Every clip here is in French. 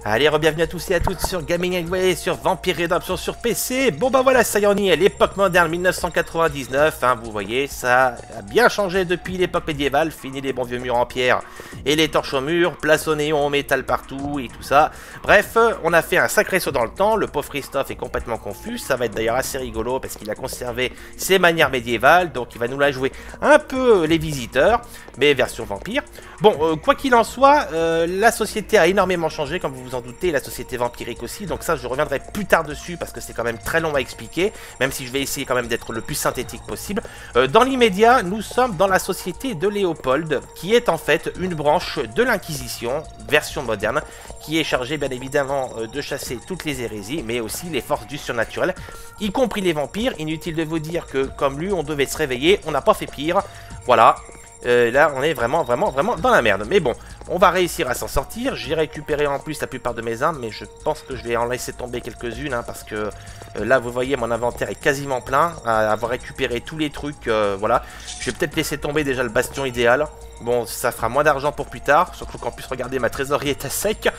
Allez, bienvenue à tous et à toutes sur Gaming Highway, sur Vampire Redemption sur PC. Bon bah voilà, ça y en est, l'époque moderne 1999, hein, vous voyez, ça a bien changé depuis l'époque médiévale, fini les bons vieux murs en pierre et les torches au mur, place au néon, au métal partout et tout ça. Bref, on a fait un sacré saut dans le temps, le pauvre Christophe est complètement confus, ça va être d'ailleurs assez rigolo parce qu'il a conservé ses manières médiévales, donc il va nous la jouer un peu les visiteurs, mais version vampire. Bon, quoi qu'il en soit, la société a énormément changé, comme vous vous en doutez, la société vampirique aussi, donc ça je reviendrai plus tard dessus parce que c'est quand même très long à expliquer, même si je vais essayer quand même d'être le plus synthétique possible. Dans l'immédiat, nous sommes dans la société de Léopold, qui est en fait une branche de l'Inquisition, version moderne, qui est chargée bien évidemment de chasser toutes les hérésies, mais aussi les forces du surnaturel, y compris les vampires. Inutile de vous dire que comme lui, on devait se réveiller, on n'a pas fait pire, voilà. Là on est vraiment dans la merde, mais bon, on va réussir à s'en sortir. J'ai récupéré en plus la plupart de mes armes, mais je pense que je vais en laisser tomber quelques-unes, hein, parce que là vous voyez mon inventaire est quasiment plein, à avoir récupéré tous les trucs, voilà. Je vais peut-être laisser tomber déjà le bastion idéal, bon ça fera moins d'argent pour plus tard, surtout qu'en plus regardez ma trésorerie est à sec,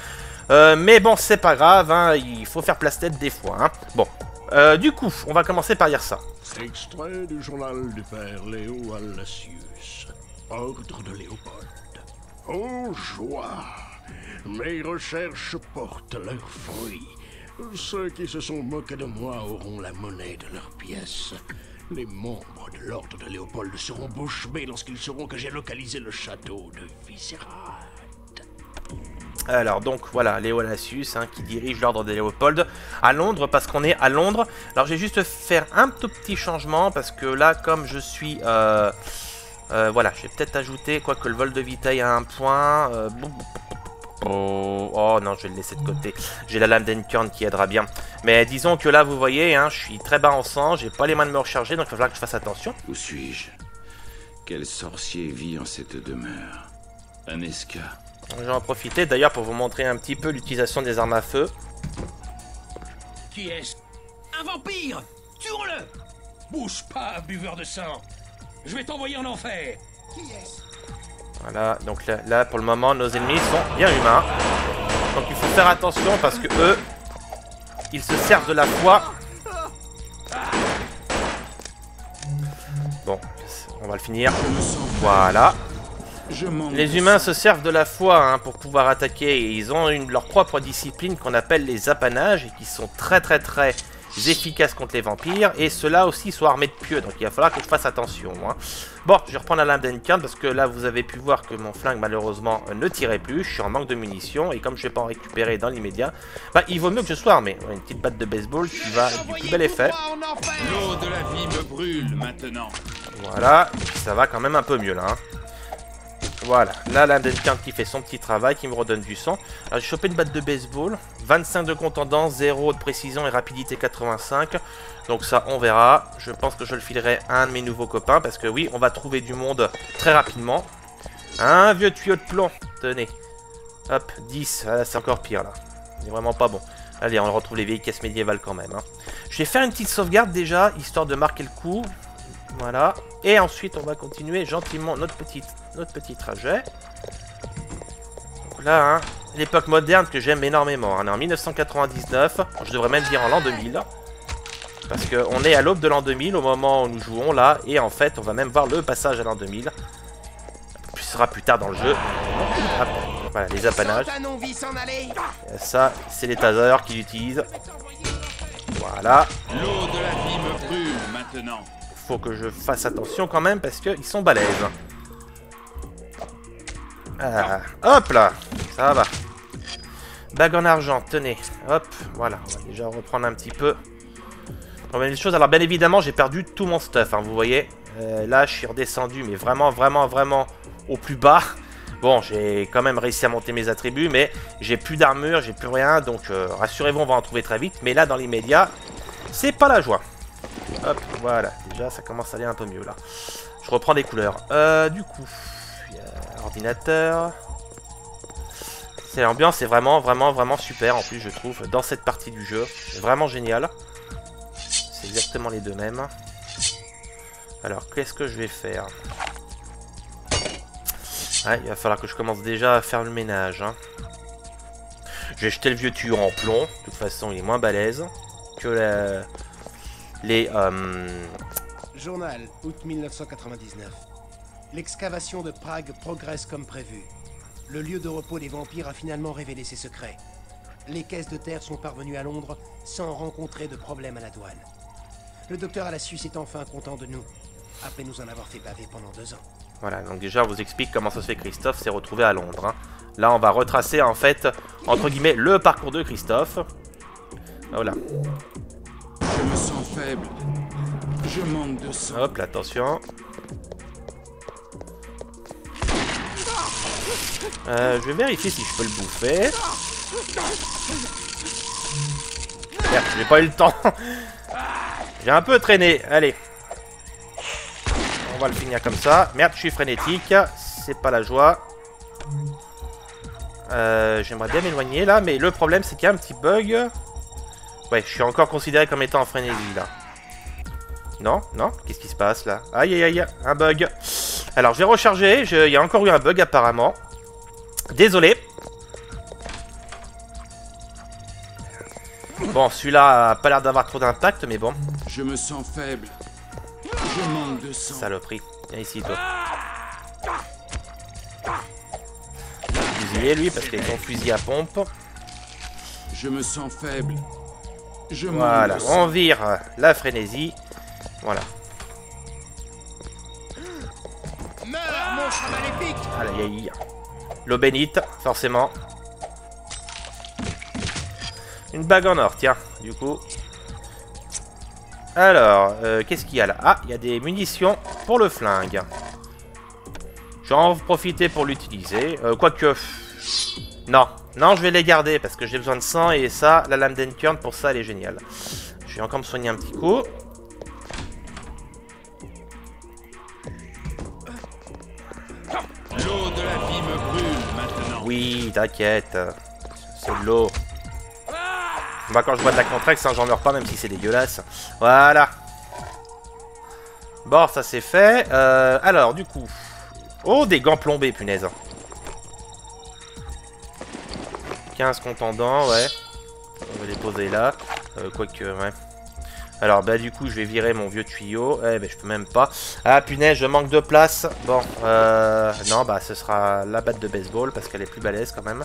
mais bon c'est pas grave, hein, il faut faire place tête des fois, hein. Bon, du coup on va commencer par lire ça. Extrait du journal du père Léo Allasius. Ordre de Léopold. Oh joie! Mes recherches portent leurs fruits. Ceux qui se sont moqués de moi auront la monnaie de leurs pièces. Les membres de l'ordre de Léopold seront bouche bée lorsqu'ils sauront que j'ai localisé le château de Visegrad. Alors donc voilà, Léo Allasius, hein, qui dirige l'ordre de Léopold à Londres, parce qu'on est à Londres. Alors je vais juste faire un tout petit changement, parce que là comme je suis... voilà, je vais peut-être ajouter, quoique le vol de vitaille a un point. Oh non, je vais le laisser de côté. J'ai la lame d'Encorn qui aidera bien. Mais disons que là, vous voyez, hein, je suis très bas en sang, j'ai pas les mains de me recharger, donc il va falloir que je fasse attention. Où suis-je? Quel sorcier vit en cette demeure? Un esca. Je vais en profiter d'ailleurs pour vous montrer un petit peu l'utilisation des armes à feu. Qui est-ce? Un vampire! Tuons-le! Bouge pas, buveur de sang! Je vais t'envoyer en enfer. Voilà, donc là, pour le moment, nos ennemis sont bien humains. Donc il faut faire attention parce que eux, ils se servent de la foi. Bon, on va le finir. Voilà. Les humains se servent de la foi, hein, pour pouvoir attaquer. Et ils ont leur propre discipline qu'on appelle les apanages et qui sont très efficaces contre les vampires, et ceux-là aussi sont armés de pieux, donc il va falloir que je fasse attention, hein. Bon, je vais reprendre la lame d'Encorn parce que là vous avez pu voir que mon flingue malheureusement ne tirait plus, je suis en manque de munitions, et comme je ne vais pas en récupérer dans l'immédiat, bah il vaut mieux que je sois armé. Une petite batte de baseball qui va du plus bel effet. L'eau de la vie me brûle maintenant. Voilà, ça va quand même un peu mieux là, hein. Voilà, là la Duncan qui fait son petit travail, qui me redonne du sang. Alors j'ai chopé une batte de baseball, 25 de contendance, 0 de précision et rapidité 85. Donc ça on verra, je pense que je le filerai à un de mes nouveaux copains, parce que oui, on va trouver du monde très rapidement. Un vieux tuyau de plomb, tenez. Hop, 10, ah, c'est encore pire là, c'est vraiment pas bon. Allez, on retrouve les vieilles caisses médiévales quand même, hein. Je vais faire une petite sauvegarde déjà, histoire de marquer le coup. Voilà, et ensuite on va continuer gentiment notre petit trajet. Donc là, hein, l'époque moderne que j'aime énormément, hein, on est en 1999, je devrais même dire en l'an 2000. Parce qu'on est à l'aube de l'an 2000 au moment où nous jouons là, et en fait on va même voir le passage à l'an 2000. Ce sera plus tard dans le jeu. Hop, voilà, les apanages. Ça, c'est les tasers qu'il utilise. Voilà. L'eau de la vie me brûle maintenant. Faut que je fasse attention quand même parce qu'ils sont balèzes. Ah, hop là, ça va. Bague en argent, tenez. Hop, voilà, on va déjà reprendre un petit peu. On va les choses. Alors bien évidemment, j'ai perdu tout mon stuff, hein, vous voyez. Là, je suis redescendu, mais vraiment au plus bas. Bon, j'ai quand même réussi à monter mes attributs, mais j'ai plus d'armure, j'ai plus rien. Donc rassurez-vous, on va en trouver très vite. Mais là, dans l'immédiat, c'est pas la joie. Hop, voilà, déjà ça commence à aller un peu mieux là. Je reprends des couleurs. Du coup, il y a ordinateur. L'ambiance est vraiment super en plus, je trouve, dans cette partie du jeu. C'est vraiment génial. C'est exactement les deux mêmes. Alors, qu'est-ce que je vais faire? Ouais, il va falloir que je commence déjà à faire le ménage, hein. Je vais jeter le vieux tuyau en plomb. De toute façon, il est moins balèze que les... Journal, août 1999. L'excavation de Prague progresse comme prévu. Le lieu de repos des vampires a finalement révélé ses secrets. Les caisses de terre sont parvenues à Londres sans rencontrer de problème à la douane. Le docteur Alacius est enfin content de nous, après nous en avoir fait baver pendant 2 ans. Voilà, donc déjà on vous explique comment ça se fait que Christophe s'est retrouvé à Londres. Hein. Là on va retracer en fait, entre guillemets, le parcours de Christophe. Voilà. Je me sens faible. Je manque de sang. Hop, là, attention. Je vais vérifier si je peux le bouffer. Merde, j'ai pas eu le temps. J'ai un peu traîné. Allez. On va le finir comme ça. Merde, je suis frénétique. C'est pas la joie. J'aimerais bien m'éloigner là, mais le problème c'est qu'il y a un petit bug. Ouais, je suis encore considéré comme étant en frénésie là. Non, non, qu'est-ce qui se passe là? Aïe aïe aïe, un bug. Alors je vais recharger, il y a encore eu un bug apparemment. Désolé. Bon, celui-là a pas l'air d'avoir trop d'impact, mais bon. Je me sens faible. Je manque de sang. Saloperie. Viens ici, toi. Fusillé, lui, parce qu'il a son fusil à pompe. Je me sens faible. Je Voilà, manque de sang. on vire la frénésie. Voilà. Meurs, monstre maléfique! Aïe aïe. L'eau bénite, forcément. Une bague en or, tiens, du coup. Alors, qu'est-ce qu'il y a là? Ah, il y a des munitions pour le flingue. Je vais en profiter pour l'utiliser. Quoique... Non, non, je vais les garder parce que j'ai besoin de sang et ça, la lame d'Enturn, pour ça, elle est géniale. Je vais encore me soigner un petit coup. L'eau de la vie me brûle maintenant. Oui, t'inquiète. C'est de l'eau. Moi, quand je bois de la Contrex, hein, j'en meurs pas, même si c'est dégueulasse. Voilà. Bon, ça c'est fait. Alors, du coup... Oh, des gants plombés, punaise. 15 contendants, ouais. On va les poser là. Quoique, ouais. Alors, bah, du coup, je vais virer mon vieux tuyau. Eh, ben, je peux même pas. Ah, punaise, je manque de place. Bon, non, bah, ce sera la batte de baseball, parce qu'elle est plus balèze, quand même.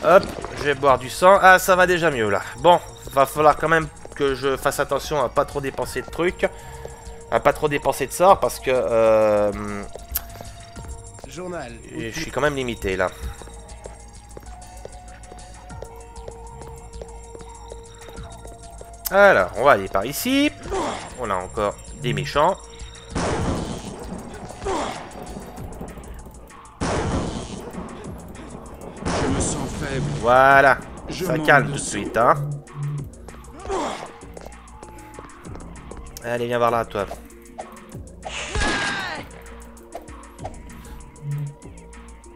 Hop, je vais boire du sang. Ah, ça va déjà mieux, là. Bon, va falloir quand même que je fasse attention à pas trop dépenser de trucs. À pas trop dépenser de sorts, parce que, Journal. je suis quand même limité, là. Alors, on va aller par ici. On a encore des méchants. Je me sens faible. Voilà. Je Ça manque calme de tout de sang. suite, hein. Allez, viens voir là, toi.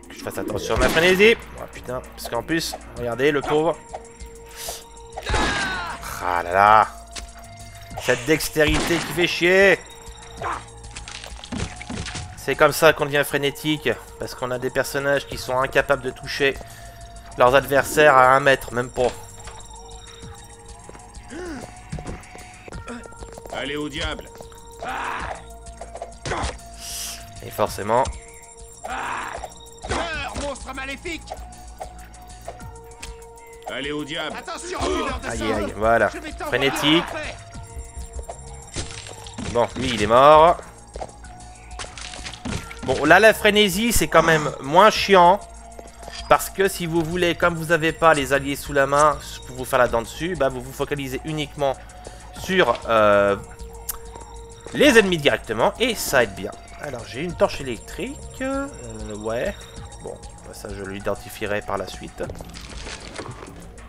Que je fasse attention à ma frénésie. Oh putain, parce qu'en plus, regardez le pauvre. Ah là là. Cette dextérité qui fait chier. C'est comme ça qu'on devient frénétique. Parce qu'on a des personnages qui sont incapables de toucher leurs adversaires à 1 mètre, même pas. Allez au diable. Et forcément... Meurs, monstre maléfique! Allez au diable. Attention, buveur de Aïe sang! aïe, voilà. Je vais t'envoyer Frénétique. en enfer. Bon, lui il est mort. Bon, là la frénésie c'est quand même moins chiant. Parce que si vous voulez, comme vous n'avez pas les alliés sous la main pour vous faire la dent dessus, bah vous vous focalisez uniquement sur les ennemis directement. Et ça aide bien. Alors j'ai une torche électrique. Ouais. Bon, ça je l'identifierai par la suite.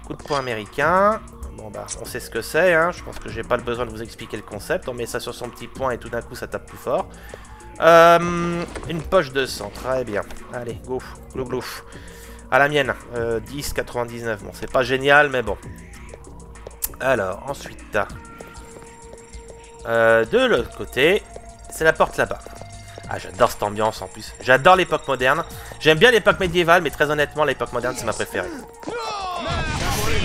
Coup de poing américain. Bon bah on sait ce que c'est, hein. Je pense que j'ai pas le besoin de vous expliquer le concept. On met ça sur son petit poing et tout d'un coup ça tape plus fort. Une poche de sang, très bien. Allez, go, glou glou. À la mienne, 10,99. Bon, c'est pas génial, mais bon. Alors, ensuite, de l'autre côté, c'est la porte là-bas. Ah, j'adore cette ambiance en plus. J'adore l'époque moderne. J'aime bien l'époque médiévale, mais très honnêtement, l'époque moderne, c'est ma préférée.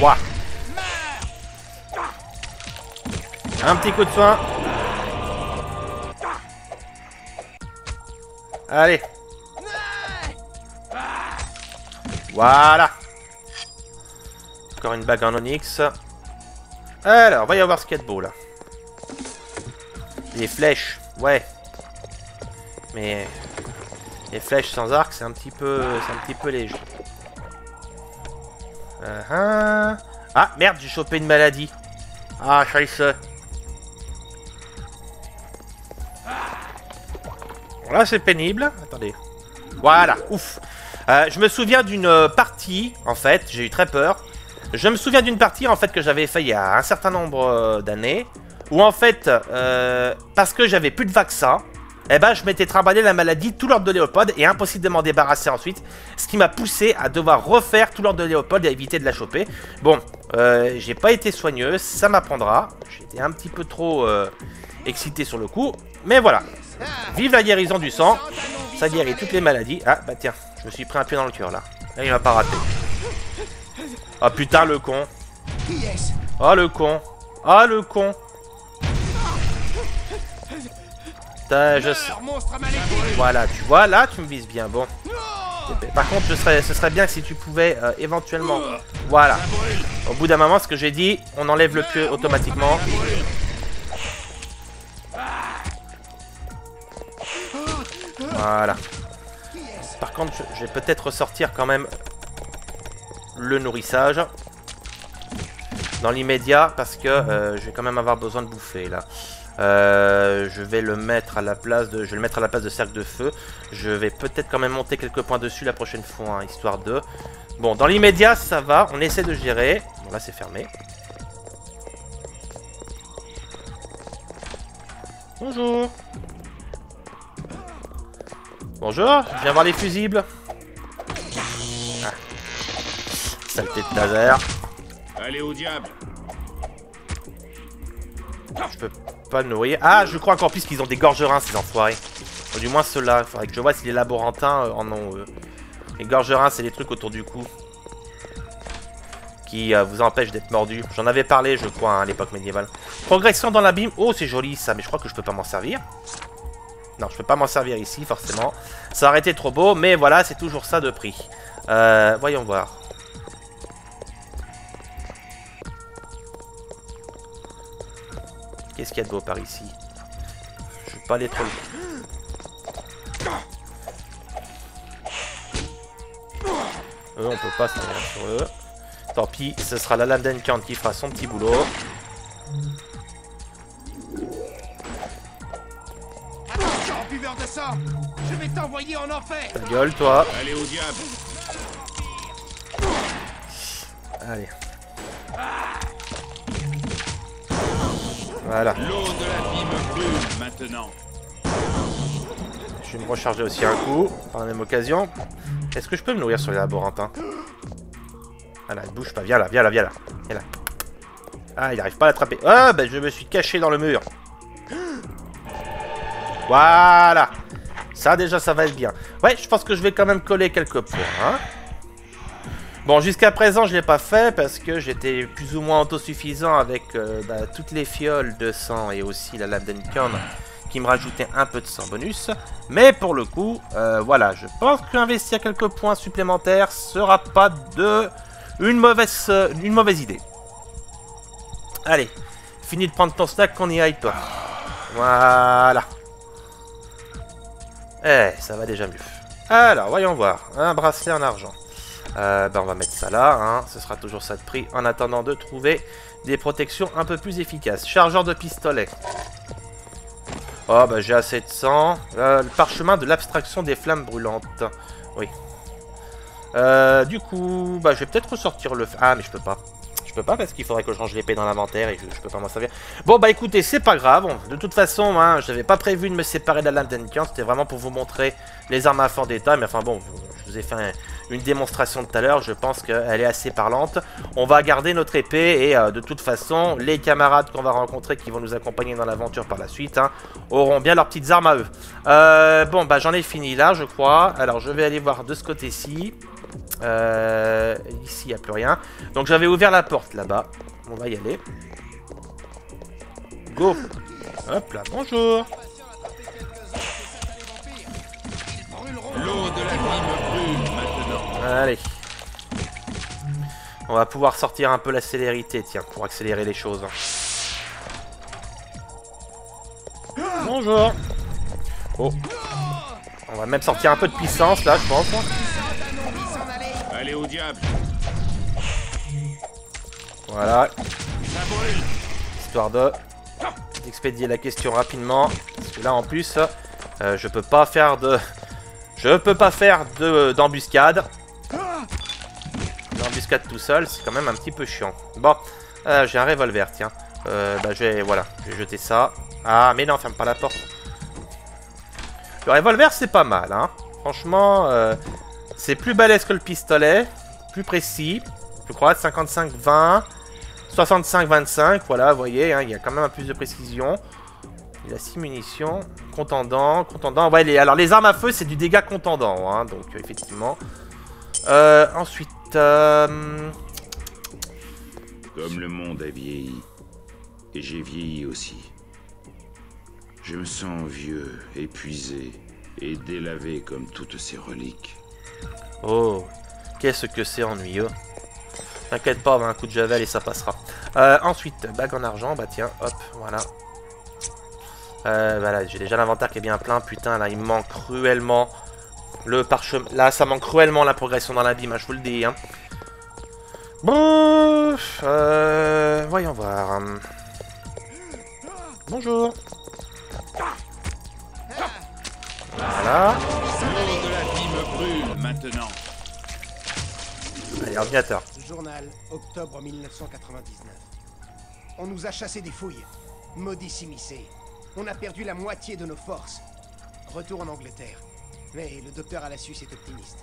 Ouah. Un petit coup de soin. Allez. Voilà. Encore une bague en onyx. Alors, va y avoir ce qu'il y a de beau là. Les flèches, ouais. Mais les flèches sans arc, c'est un petit peu léger. Ah merde, j'ai chopé une maladie. Ah, scheiße. Là, c'est pénible. Attendez. Voilà, ouf. Je me souviens d'une partie, en fait, j'ai eu très peur. Je me souviens d'une partie, en fait, que j'avais fait il y a un certain nombre d'années. Où, en fait, parce que j'avais plus de vaccin, eh ben, je m'étais trimballé la maladie tout l'ordre de Léopold et impossible de m'en débarrasser ensuite. Ce qui m'a poussé à devoir refaire tout l'ordre de Léopold et à éviter de la choper. Bon, j'ai pas été soigneux, ça m'apprendra. J'étais un petit peu trop excité sur le coup. Mais voilà. Vive la guérison du sang. Ça guérit toutes les maladies. Ah, bah tiens, je me suis pris un pied dans le cœur là. Là, il m'a pas raté. Ah putain, le con. Ah, le con. Ah, le con. Je... Voilà, tu vois, là, tu me vises bien. Bon. Par contre, ce serait bien que si tu pouvais éventuellement... Voilà. Au bout d'un moment, ce que j'ai dit, on enlève le pieu automatiquement. Voilà. Par contre, je vais peut-être ressortir quand même le nourrissage. Dans l'immédiat, parce que je vais quand même avoir besoin de bouffer, là. Je vais le mettre à la place de... Je vais le mettre à la place de cercle de feu. Je vais peut-être quand même monter quelques points dessus la prochaine fois, hein, histoire de... Bon, dans l'immédiat, ça va. On essaie de gérer. Bon, là, c'est fermé. Bonjour. Bonjour, je viens voir les fusibles. Ah. Saleté de laser. Allez au diable. Je peux pas le nourrir. Ah, je crois encore plus qu'ils ont des gorgerins, ces enfoirés. Ou du moins ceux-là. Il faudrait que je vois si les laborantins en ont. Les gorgerins, c'est les trucs autour du cou. Qui vous empêchent d'être mordus. J'en avais parlé, je crois, hein, à l'époque médiévale. Progression dans l'abîme. Oh, c'est joli ça, mais je crois que je peux pas m'en servir. Non, je peux pas m'en servir ici, forcément. Ça aurait été trop beau, mais voilà, c'est toujours ça de prix. Voyons voir. Qu'est-ce qu'il y a de beau par ici? Je vais pas aller trop loin. Eux, on peut pas se mettre sur eux. Tant pis, ce sera la lame d'Enchant qui fera son petit boulot. Buveur de sang, je vais t'envoyer en enfer. Ta gueule, toi. Allez au diable. Allez. Voilà. L'eau de l'abîme brûle maintenant. Je vais me recharger aussi un coup, par la même occasion. Est-ce que je peux me nourrir sur les laborantins? Voilà, il bouge pas. Viens là, viens là, viens là. Viens là. Ah, il n'arrive pas à l'attraper. Ah, ben je me suis caché dans le mur. Voilà. Ça, déjà, ça va être bien. Ouais, je pense que je vais quand même coller quelques points. Hein. Bon, jusqu'à présent, je ne l'ai pas fait parce que j'étais plus ou moins autosuffisant avec toutes les fioles de sang et aussi la lame d'Enchant qui me rajoutait un peu de sang bonus. Mais pour le coup, voilà, je pense qu'investir quelques points supplémentaires sera pas une mauvaise idée. Allez, fini de prendre ton snack, qu'on y aille, toi. Voilà. Eh, ça va déjà mieux. Alors, voyons voir. Un bracelet en argent. On va mettre ça là. Hein. Ce sera toujours ça de prix en attendant de trouver des protections un peu plus efficaces. Chargeur de pistolet. Oh, bah j'ai assez de sang. Le parchemin de l'abstraction des flammes brûlantes. Oui. Du coup, bah je vais peut-être ressortir le... Ah, mais je peux pas. Je peux pas parce qu'il faudrait que je range l'épée dans l'inventaire et je peux pas m'en servir. Bon, bah écoutez, c'est pas grave. De toute façon, hein, je n'avais pas prévu de me séparer de la lame d'Enchant. C'était vraiment pour vous montrer les armes à fort d'état. Mais enfin bon, je vous ai fait une démonstration de tout à l'heure. Je pense qu'elle est assez parlante. On va garder notre épée et de toute façon, les camarades qu'on va rencontrer qui vont nous accompagner dans l'aventure par la suite hein, auront bien leurs petites armes à eux. Bon, bah j'en ai fini là, je crois. Alors, je vais aller voir de ce côté-ci. Ici, il n'y a plus rien. Donc, j'avais ouvert la porte là-bas. On va y aller. Go. Hop là, bonjour. L'eau de la vie me brûle maintenant. Allez. On va pouvoir sortir un peu la célérité, tiens, pour accélérer les choses. Bonjour. Oh. On va même sortir un peu de puissance, là, je pense. Allez au diable. Voilà. Histoire de expédier la question rapidement. Parce que là, en plus, je peux pas faire de... d'embuscade. L'embuscade tout seul, c'est quand même un petit peu chiant. Bon, j'ai un revolver, tiens. Bah, je vais jeter ça. Ah, mais non, ferme pas la porte. Le revolver, c'est pas mal, hein. Franchement, c'est plus balèze que le pistolet. Plus précis. Je crois, 55-20. 65-25, voilà, vous voyez, hein, il y a quand même un plus de précision. Il a 6 munitions. Contendant. Ouais, alors les armes à feu, c'est du dégât contendant, hein, donc effectivement. Ensuite... Comme le monde a vieilli, et j'ai vieilli aussi. Je me sens vieux, épuisé, et délavé comme toutes ces reliques. Oh, qu'est-ce que c'est ennuyeux. T'inquiète pas, on va un coup de javel et ça passera. Ensuite, bague en argent, bah tiens, hop, voilà. Voilà, j'ai déjà l'inventaire qui est bien plein, putain, là, il me manque cruellement le parchemin. Là, ça manque cruellement la progression dans l'abîme, hein, je vous le dis, hein. Bon, voyons voir. Bonjour. Voilà. L'eau de la vie me brûle maintenant. Allez, ordinateur. Journal, octobre 1999. On nous a chassé des fouilles. Maudit Simicé. On a perdu la moitié de nos forces. Retour en Angleterre. Mais le docteur Alassus est optimiste.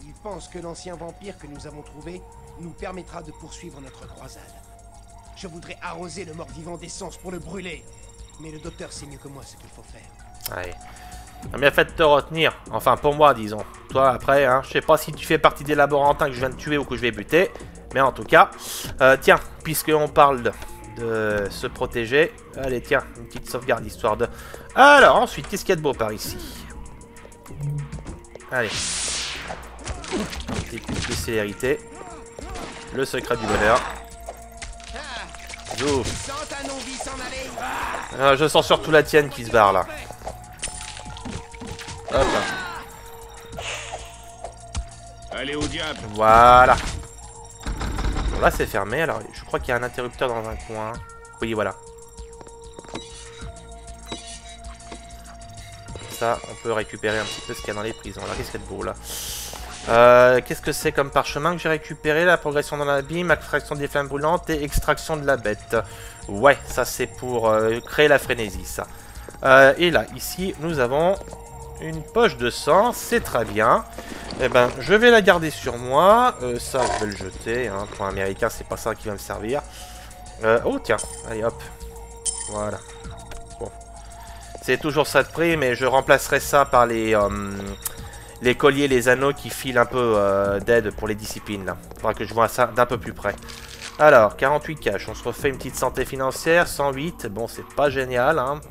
Il pense que l'ancien vampire que nous avons trouvé nous permettra de poursuivre notre croisade. Je voudrais arroser le mort-vivant d'essence pour le brûler. Mais le docteur sait mieux que moi ce qu'il faut faire. Allez. T'as bien fait de te retenir. Enfin, pour moi, disons. Toi, après, hein, je sais pas si tu fais partie des laborantins que je viens de tuer ou que je vais buter. Mais en tout cas, tiens, puisqu'on parle de se protéger. Allez, tiens, une petite sauvegarde, histoire de... Alors, ensuite, qu'est-ce qu'il y a de beau par ici? Allez. Un petit coup de célérité. Le secret du bonheur. Ouf. Je sens surtout la tienne qui se barre, là. Hop là. Allez au diable. Voilà. Bon, là c'est fermé, alors je crois qu'il y a un interrupteur dans un coin. Oui, voilà. Ça, on peut récupérer un petit peu ce qu'il y a dans les prisons. Là, qu'est-ce qu'il y a de beau là? Qu'est-ce que c'est comme parchemin que j'ai récupéré? La progression dans l'abîme, extraction des flammes brûlantes et extraction de la bête. Ouais, ça c'est pour créer la frénésie, ça. Et là, ici, nous avons une poche de sang, c'est très bien. Eh ben, je vais la garder sur moi. Ça, je vais le jeter. Hein. Pour un américain, c'est pas ça qui va me servir. Oh, tiens. Allez, hop. Voilà. Bon. C'est toujours ça de prix, mais je remplacerai ça par les colliers, les anneaux qui filent un peu d'aide pour les disciplines. Là. Faudra que je vois ça d'un peu plus près. Alors, 48 cash. On se refait une petite santé financière. 108. Bon, c'est pas génial. Hein.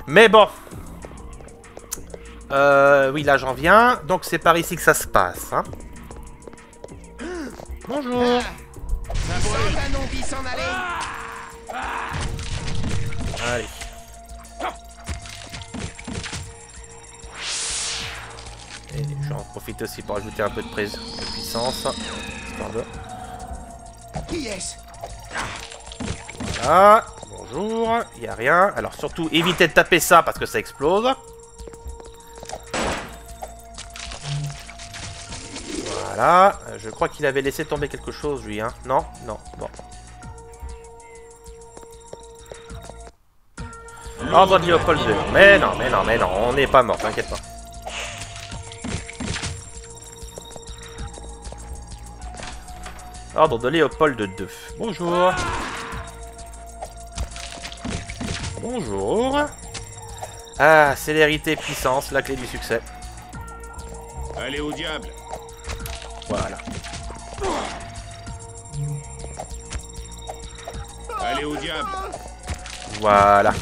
Mais bon. Oui, là j'en viens. Donc c'est par ici que ça se passe. Hein. Bonjour. Allez. Et j'en profite aussi pour ajouter un peu de puissance. Histoire de... Voilà. Bonjour. Il n'y a rien. Alors surtout, évitez de taper ça parce que ça explose. Voilà, je crois qu'il avait laissé tomber quelque chose, lui, hein. Non, non, bon. Ordre de Léopold II. Mais non, on n'est pas mort, t'inquiète pas. Ordre de Léopold II. Bonjour. Bonjour. Ah, célérité et puissance, la clé du succès. Allez au diable. Voilà. Allez au diable. Voilà.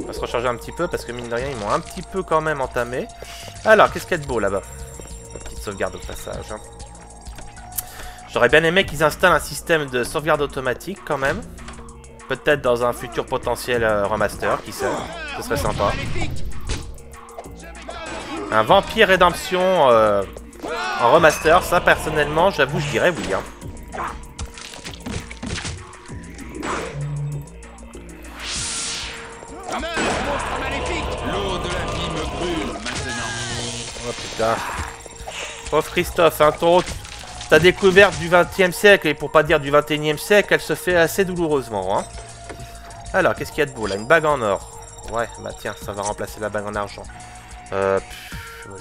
On va se recharger un petit peu parce que mine de rien, ils m'ont un petit peu quand même entamé. Alors, qu'est-ce qu'il y a de beau là-bas? Petite sauvegarde au passage. Hein. J'aurais bien aimé qu'ils installent un système de sauvegarde automatique quand même. Peut-être dans un futur potentiel remaster, qui sait. Ce serait sympa. Un Vampire Rédemption en remaster, ça personnellement, j'avoue, je dirais oui. Hein. L'eau de la vie me brûle maintenant. Oh putain. Pauvre Christophe, hein, ta découverte du XXe siècle, et pour pas dire du XXIe siècle, elle se fait assez douloureusement. Hein. Alors, qu'est-ce qu'il y a de beau là? Une bague en or. Ouais, bah tiens, ça va remplacer la bague en argent. Je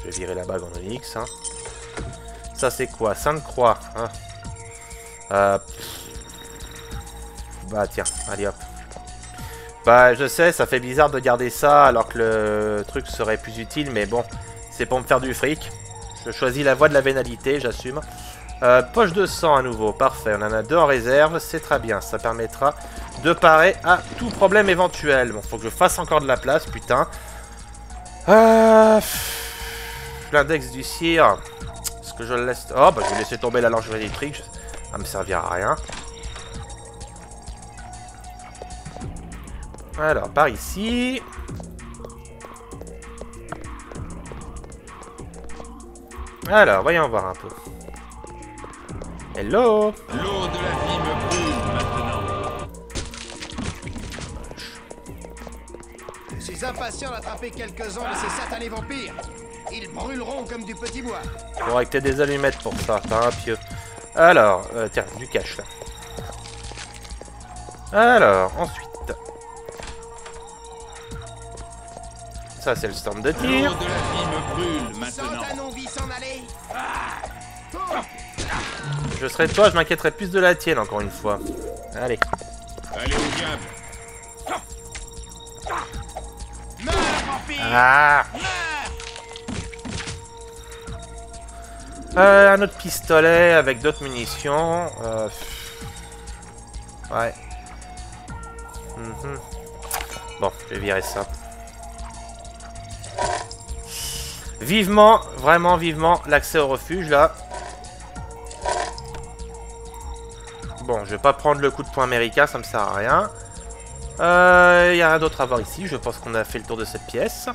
vais virer la bague en onyx. Hein. Ça c'est quoi? Sainte-Croix. Hein. Bah tiens, allez hop. Bah je sais, ça fait bizarre de garder ça alors que le truc serait plus utile, mais bon, c'est pour me faire du fric. Je choisis la voie de la vénalité, j'assume. Poche de sang à nouveau, parfait. On en a 2 en réserve, c'est très bien. Ça permettra de parer à tout problème éventuel. Bon, faut que je fasse encore de la place, putain. L'index du cire. Est-ce que je le laisse... Oh, bah je vais laisser tomber la lance électrique. Ça va me servir à rien. Alors, par ici. Alors, voyons voir un peu. Hello. L'eau de la vie me brûle maintenant. Je suis impatient d'attraper quelques-uns de ces satanés vampires. Ils brûleront comme du petit bois. Faudrait que t'aies des allumettes pour ça, t'as un pieu. Alors, tiens, du cash là. Alors, ensuite. Ça, c'est le stand de L'eau tir. de la vie me brûle maintenant. Je serais toi, je m'inquiéterais plus de la tienne, encore une fois. Allez. Allez au diable. Ah. Un autre pistolet avec d'autres munitions. Ouais. Bon, je vais virer ça. Vivement, vraiment vivement, l'accès au refuge, là. Bon, je vais pas prendre le coup de poing américain, ça me sert à rien. Il y a rien d'autre à voir ici. Je pense qu'on a fait le tour de cette pièce.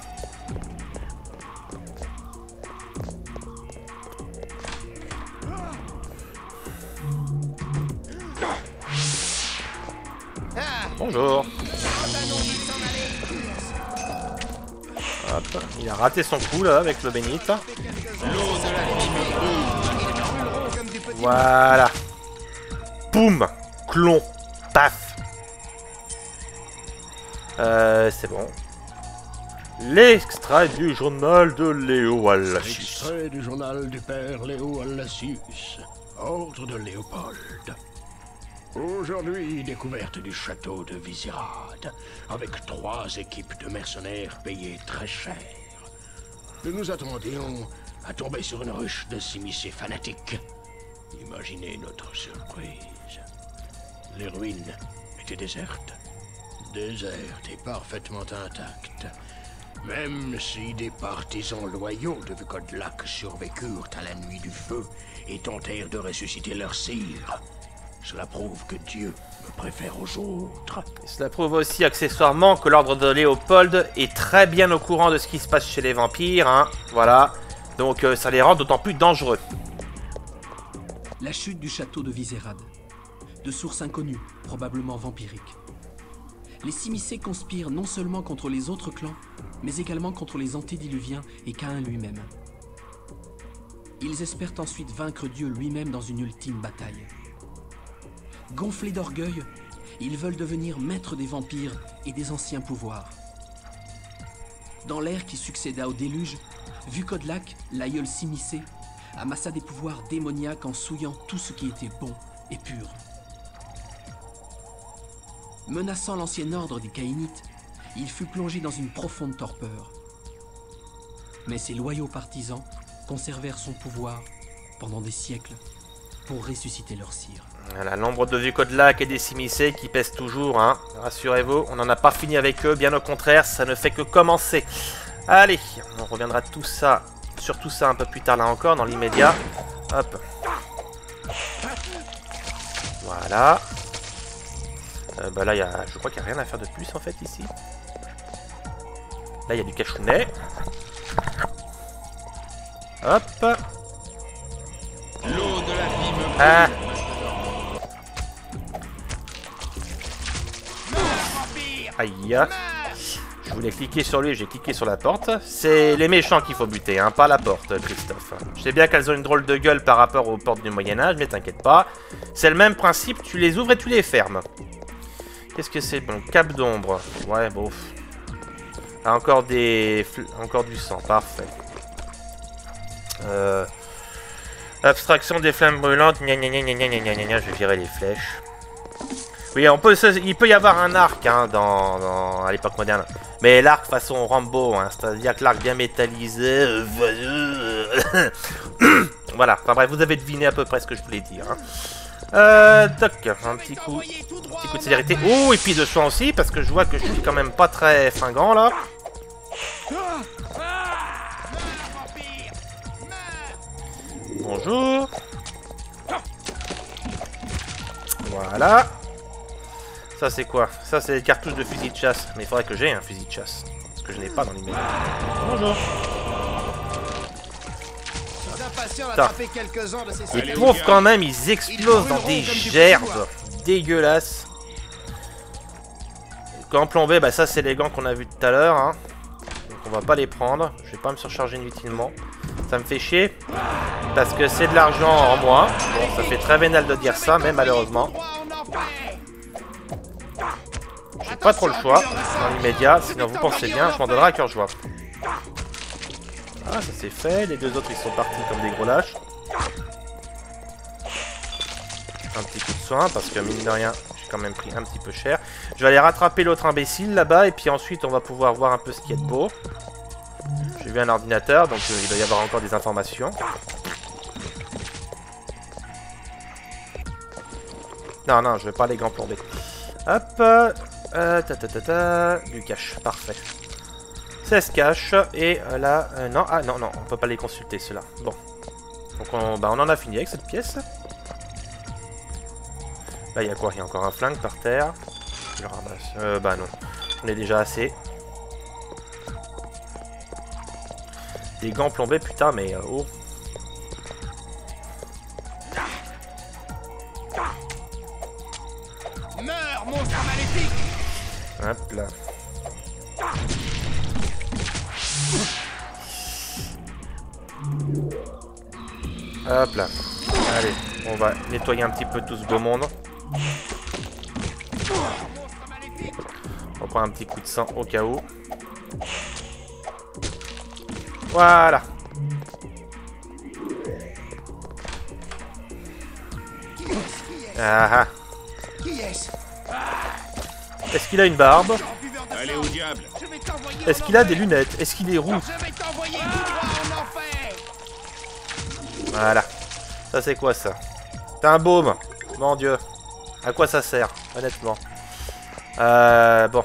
Bonjour. Hop, il a raté son coup là avec le bénite. Voilà. Boum. Clon. Paf. C'est bon. L'extrait du journal de Léo Allacius. Extrait du journal du père Léo Allacius, ordre de Léopold. Aujourd'hui, découverte du château de Vizirad, avec 3 équipes de mercenaires payées très cher. Nous nous attendions à tomber sur une ruche de s'immiscer fanatiques. Imaginez notre surprise. Les ruines étaient désertes. Désertes et parfaitement intactes. Même si des partisans loyaux de Vukodlak survécurent à la nuit du feu et tentèrent de ressusciter leur sire, cela prouve que Dieu me préfère aux autres. Cela prouve aussi accessoirement que l'ordre de Léopold est très bien au courant de ce qui se passe chez les vampires, hein. Voilà. Donc ça les rend d'autant plus dangereux. La chute du château de Vizirad. De sources inconnues, probablement vampiriques. Les Simicées conspirent non seulement contre les autres clans, mais également contre les antédiluviens et Caïn lui-même. Ils espèrent ensuite vaincre Dieu lui-même dans une ultime bataille. Gonflés d'orgueil, ils veulent devenir maîtres des vampires et des anciens pouvoirs. Dans l'ère qui succéda au déluge, Vukodlak, l'aïeul Simicé, amassa des pouvoirs démoniaques en souillant tout ce qui était bon et pure. Menaçant l'ancien ordre des Caïnites, il fut plongé dans une profonde torpeur. Mais ses loyaux partisans conservèrent son pouvoir pendant des siècles pour ressusciter leur sire. Voilà, l'ombre de Vukodlak et des Simicées qui pèsent toujours, hein. Rassurez-vous, on n'en a pas fini avec eux, bien au contraire, ça ne fait que commencer. Allez, on reviendra sur tout ça un peu plus tard là encore, dans l'immédiat. Hop. Voilà. Bah là, je crois qu'il n'y a rien à faire de plus en fait ici. Là, il y a du cachounet. Hop. L'eau de la vie me Ah. Aïe. Je voulais cliquer sur lui, j'ai cliqué sur la porte. C'est les méchants qu'il faut buter, hein, pas la porte, Christophe. Je sais bien qu'elles ont une drôle de gueule par rapport aux portes du Moyen-Âge, mais t'inquiète pas. C'est le même principe, tu les ouvres et tu les fermes. Qu'est-ce que c'est? Bon, cap d'ombre. Ouais, bon. Ah, encore du sang, parfait. Abstraction des flammes brûlantes. Gna gna gna gna gna gna gna gna. Je vais virer les flèches. Oui, il peut y avoir un arc hein, à l'époque moderne. Mais l'arc façon Rambo, hein, c'est-à-dire que l'arc bien métallisé. Voilà, enfin bref, vous avez deviné à peu près ce que je voulais dire. Hein. Toc, un petit coup de célérité. Oh, et puis de soin aussi, parce que je vois que je suis quand même pas très fringant là. Bonjour. Voilà. Ça c'est quoi? Ça c'est les cartouches de fusil de chasse. Mais il faudrait que j'ai un fusil de chasse. Parce que je n'ai pas dans l'immédiat. Bonjour. Les pauvres quand même, ils explosent dans des gerbes dégueulasses. Gants plombés, bah ça c'est les gants qu'on a vu tout à l'heure. Hein. Donc on va pas les prendre. Je vais pas me surcharger inutilement. Ça me fait chier. Parce que c'est de l'argent en moins. Bon, ça fait très vénal de dire ça, mais malheureusement. J'ai pas trop le choix dans l'immédiat. Sinon vous pensez bien, je m'en donnerai à cœur joie. Ah, ça c'est fait. Les deux autres ils sont partis comme des gros lâches. Un petit coup de soin parce que mine de rien, j'ai quand même pris un petit peu cher. Je vais aller rattraper l'autre imbécile là-bas et puis ensuite on va pouvoir voir un peu ce qu'il y a de beau. J'ai vu un ordinateur donc il doit y avoir encore des informations. Non, non, je veux pas les gants plombés. Hop, du cash, parfait. 16 cash et là, non, ah non, non, on peut pas les consulter ceux-là. Bon, donc on en a fini avec cette pièce. Là, il y a quoi? Il y a encore un flingue par terre. Je le ramasse. Bah non, on est déjà assez. Des gants plombés, putain, mais oh. Meurs, monstre maléfique! Hop là. Hop là. Allez, on va nettoyer un petit peu tout ce beau monde. On prend un petit coup de sang au cas où. Voilà. Ah ah. Est-ce qu'il a une barbe? Allez au diable. Est-ce qu'il a des lunettes? Est-ce qu'il est roux? Voilà. Ça c'est quoi ça? C'est un baume. Mon dieu. À quoi ça sert, honnêtement? Bon.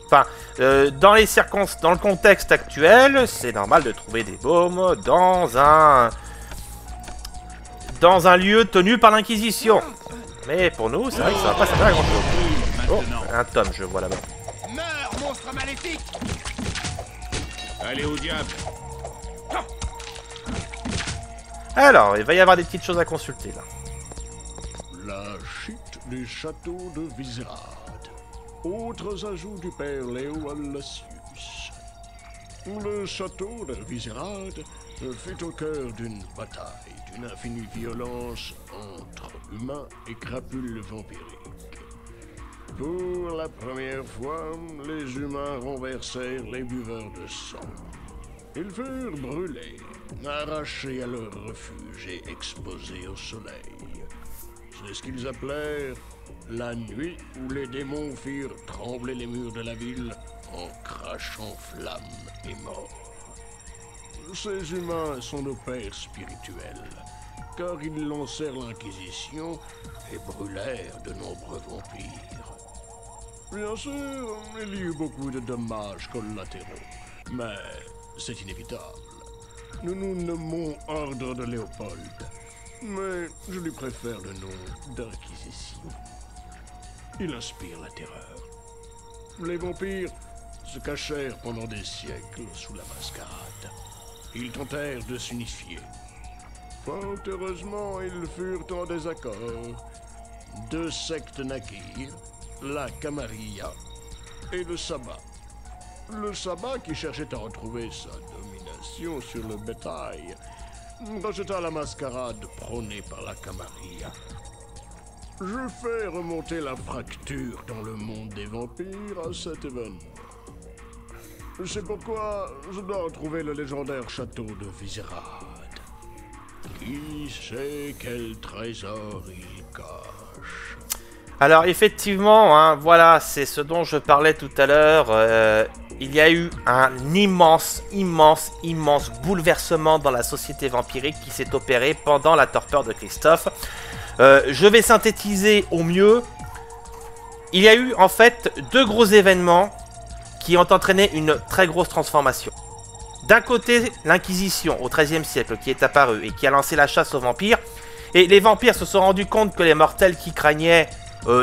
Enfin, dans le contexte actuel, c'est normal de trouver des baumes dans un lieu tenu par l'Inquisition. Mais pour nous, c'est vrai que ça va pas servir à grand chose. Oh, un tome, je vois là-bas. Meurs, monstre maléfique! Allez au diable. Alors, il va y avoir des petites choses à consulter là. La chute du château de Vizerad. Autres ajouts du père Léo Allasius. Le château de Vizerad fut au cœur d'une bataille, d'une infinie violence entre humains et crapules vampiriques. Pour la première fois, les humains renversèrent les buveurs de sang. Ils furent brûlés, arrachés à leur refuge et exposés au soleil. de ce qu'ils appelèrent la nuit où les démons firent trembler les murs de la ville en crachant flammes et morts. Ces humains sont nos pères spirituels, car ils lancèrent l'Inquisition et brûlèrent de nombreux vampires. Bien sûr, il y eut beaucoup de dommages collatéraux, mais c'est inévitable. Nous nous nommons Ordre de Léopold, mais je lui préfère le nom d'Inquisition. Il inspire la terreur. Les vampires se cachèrent pendant des siècles sous la mascarade. Ils tentèrent de s'unifier. Fort heureusement, ils furent en désaccord. Deux sectes naquirent, la Camarilla et le Sabbat. Le Sabbat, qui cherchait à retrouver sa domination sur le bétail, rejeta la mascarade prônée par la Camarilla. Je fais remonter la fracture dans le monde des vampires à cet événement. C'est pourquoi je dois retrouver le légendaire château de Vizerad. Qui sait quel trésor il cache? Alors effectivement, hein, voilà, c'est ce dont je parlais tout à l'heure. Il y a eu un immense bouleversement dans la société vampirique qui s'est opéré pendant la torpeur de Christophe. Je vais synthétiser au mieux. Il y a eu en fait deux gros événements qui ont entraîné une très grosse transformation. D'un côté, l'Inquisition au XIIIe siècle qui est apparue et qui a lancé la chasse aux vampires. Et les vampires se sont rendus compte que les mortels qui craignaient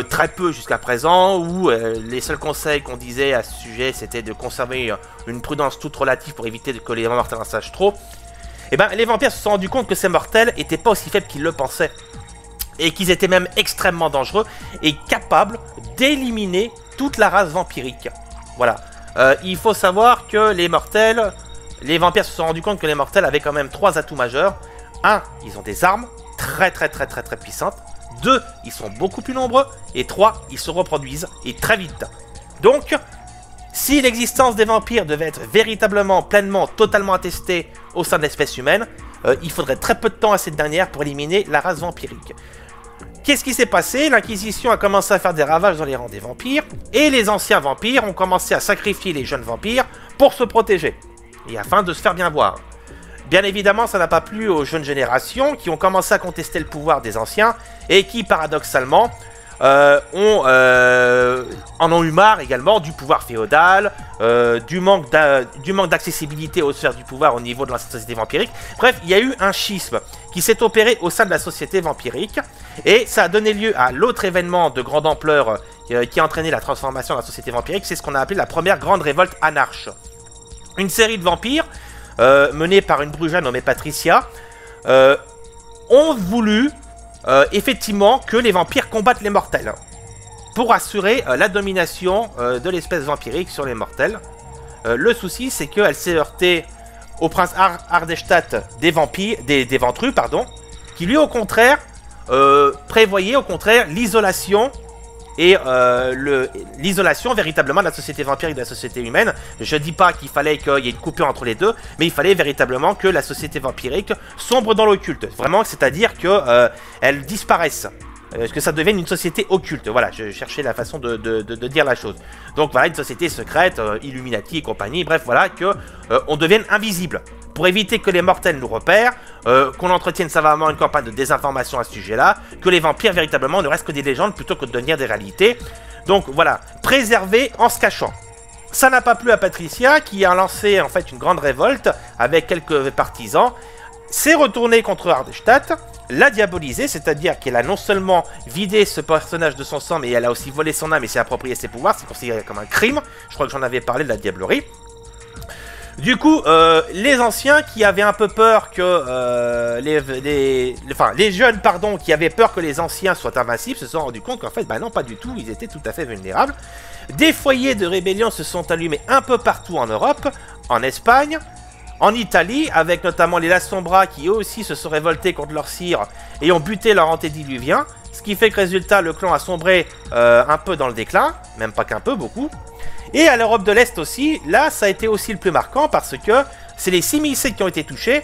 très peu jusqu'à présent, où les seuls conseils qu'on disait à ce sujet, c'était de conserver une prudence toute relative pour éviter que les mortels en sachent trop. Et ben, les vampires se sont rendus compte que ces mortels n'étaient pas aussi faibles qu'ils le pensaient. Et qu'ils étaient même extrêmement dangereux et capables d'éliminer toute la race vampirique. Voilà. Il faut savoir que les vampires se sont rendus compte que les mortels avaient quand même trois atouts majeurs. Un, ils ont des armes très puissantes. 2, ils sont beaucoup plus nombreux. Et 3, ils se reproduisent et très vite. Donc, si l'existence des vampires devait être véritablement, pleinement, totalement attestée au sein de l'espèce humaine, il faudrait très peu de temps à cette dernière pour éliminer la race vampirique. Qu'est-ce qui s'est passé? L'Inquisition a commencé à faire des ravages dans les rangs des vampires, et les anciens vampires ont commencé à sacrifier les jeunes vampires pour se protéger, et afin de se faire bien voir. Bien évidemment, ça n'a pas plu aux jeunes générations, qui ont commencé à contester le pouvoir des anciens, et qui, paradoxalement, en ont eu marre également du pouvoir féodal, du manque d'accessibilité aux sphères du pouvoir au niveau de la société vampirique. Bref, il y a eu un schisme qui s'est opéré au sein de la société vampirique, et ça a donné lieu à l'autre événement de grande ampleur qui a entraîné la transformation de la société vampirique, c'est ce qu'on a appelé la première grande révolte anarche. Une série de vampires, menée par une brujane nommée Patricia, ont voulu effectivement que les vampires combattent les mortels pour assurer la domination de l'espèce vampirique sur les mortels. Le souci, c'est qu'elle s'est heurtée au prince Ardeshtat des Ventrus, qui lui au contraire prévoyait l'isolation et l'isolation véritablement de la société vampirique de la société humaine. Je dis pas qu'il fallait qu'il y ait une coupure entre les deux, mais il fallait véritablement que la société vampirique sombre dans l'occulte. Vraiment, c'est-à-dire que elle disparaisse. Que ça devienne une société occulte. Voilà, je cherchais la façon de dire la chose. Donc voilà, une société secrète, Illuminati et compagnie, bref, voilà, que on devienne invisible. Pour éviter que les mortels nous repèrent, qu'on entretienne savamment une campagne de désinformation à ce sujet-là, que les vampires véritablement ne restent que des légendes plutôt que de devenir des réalités. Donc voilà, préserver en se cachant. Ça n'a pas plu à Patricia, qui a lancé en fait une grande révolte avec quelques partisans, s'est retournée contre Ardeshtat, l'a diabolisé, c'est-à-dire qu'elle a non seulement vidé ce personnage de son sang, mais elle a aussi volé son âme et s'est approprié ses pouvoirs. C'est considéré comme un crime. Je crois que j'en avais parlé de la diablerie. Du coup, les anciens qui avaient un peu peur que les jeunes, qui avaient peur que les anciens soient invincibles, se sont rendus compte qu'en fait, bah non, pas du tout, ils étaient tout à fait vulnérables. Des foyers de rébellion se sont allumés un peu partout en Europe, en Espagne, en Italie, avec notamment les Lasombra qui eux aussi se sont révoltés contre leur sire et ont buté leur antédiluvien, ce qui fait que résultat, le clan a sombré un peu dans le déclin, même pas qu'un peu, beaucoup. Et à l'Europe de l'Est aussi, là ça a été aussi le plus marquant parce que c'est les Similicés qui ont été touchés.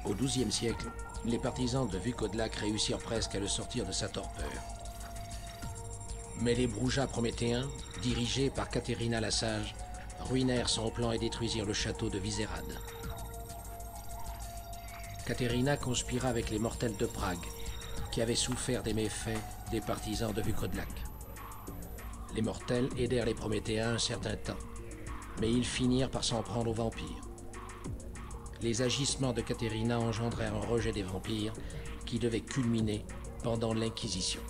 Au XIIe siècle, les partisans de Vukodlak réussirent presque à le sortir de sa torpeur. Mais les Broujas prométhéens, dirigés par Katerina la Sage, ruinèrent son plan et détruisirent le château de Vyšehrad. Katerina conspira avec les mortels de Prague, qui avaient souffert des méfaits des partisans de Vukodlak. Les mortels aidèrent les Prométhéens un certain temps, mais ils finirent par s'en prendre aux vampires. Les agissements de Katerina engendrèrent un rejet des vampires qui devait culminer pendant l'Inquisition.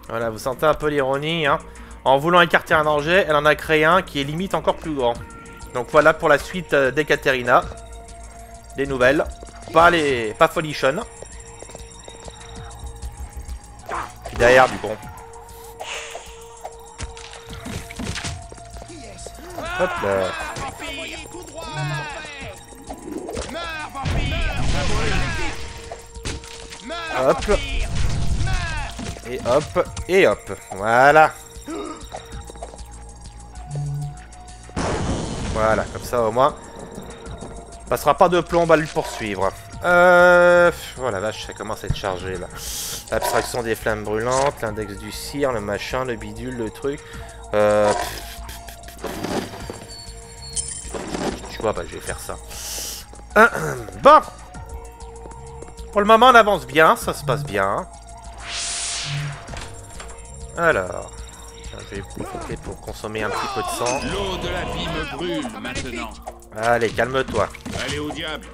Voilà, vous sentez un peu l'ironie, hein. En voulant écarter un danger, elle en a créé un qui est limite encore plus grand. Donc voilà pour la suite des Katerina. Des nouvelles. Pas folichonnes. Puis derrière, du bon. Hop là. Hop. Et hop. Et hop. Voilà. Voilà, comme ça au moins. On passera pas de plomb, on va le poursuivre. Oh la vache, ça commence à être chargé là. L'abstraction des flammes brûlantes, l'index du cire, le machin, le bidule, le truc. Tu vois, bah je vais faire ça. Bon. Pour le moment, on avance bien, ça se passe bien. Alors, je vais profiter pour consommer un petit peu de sang. L'eau de la vie me brûle maintenant. Allez, calme-toi. Allez au diable.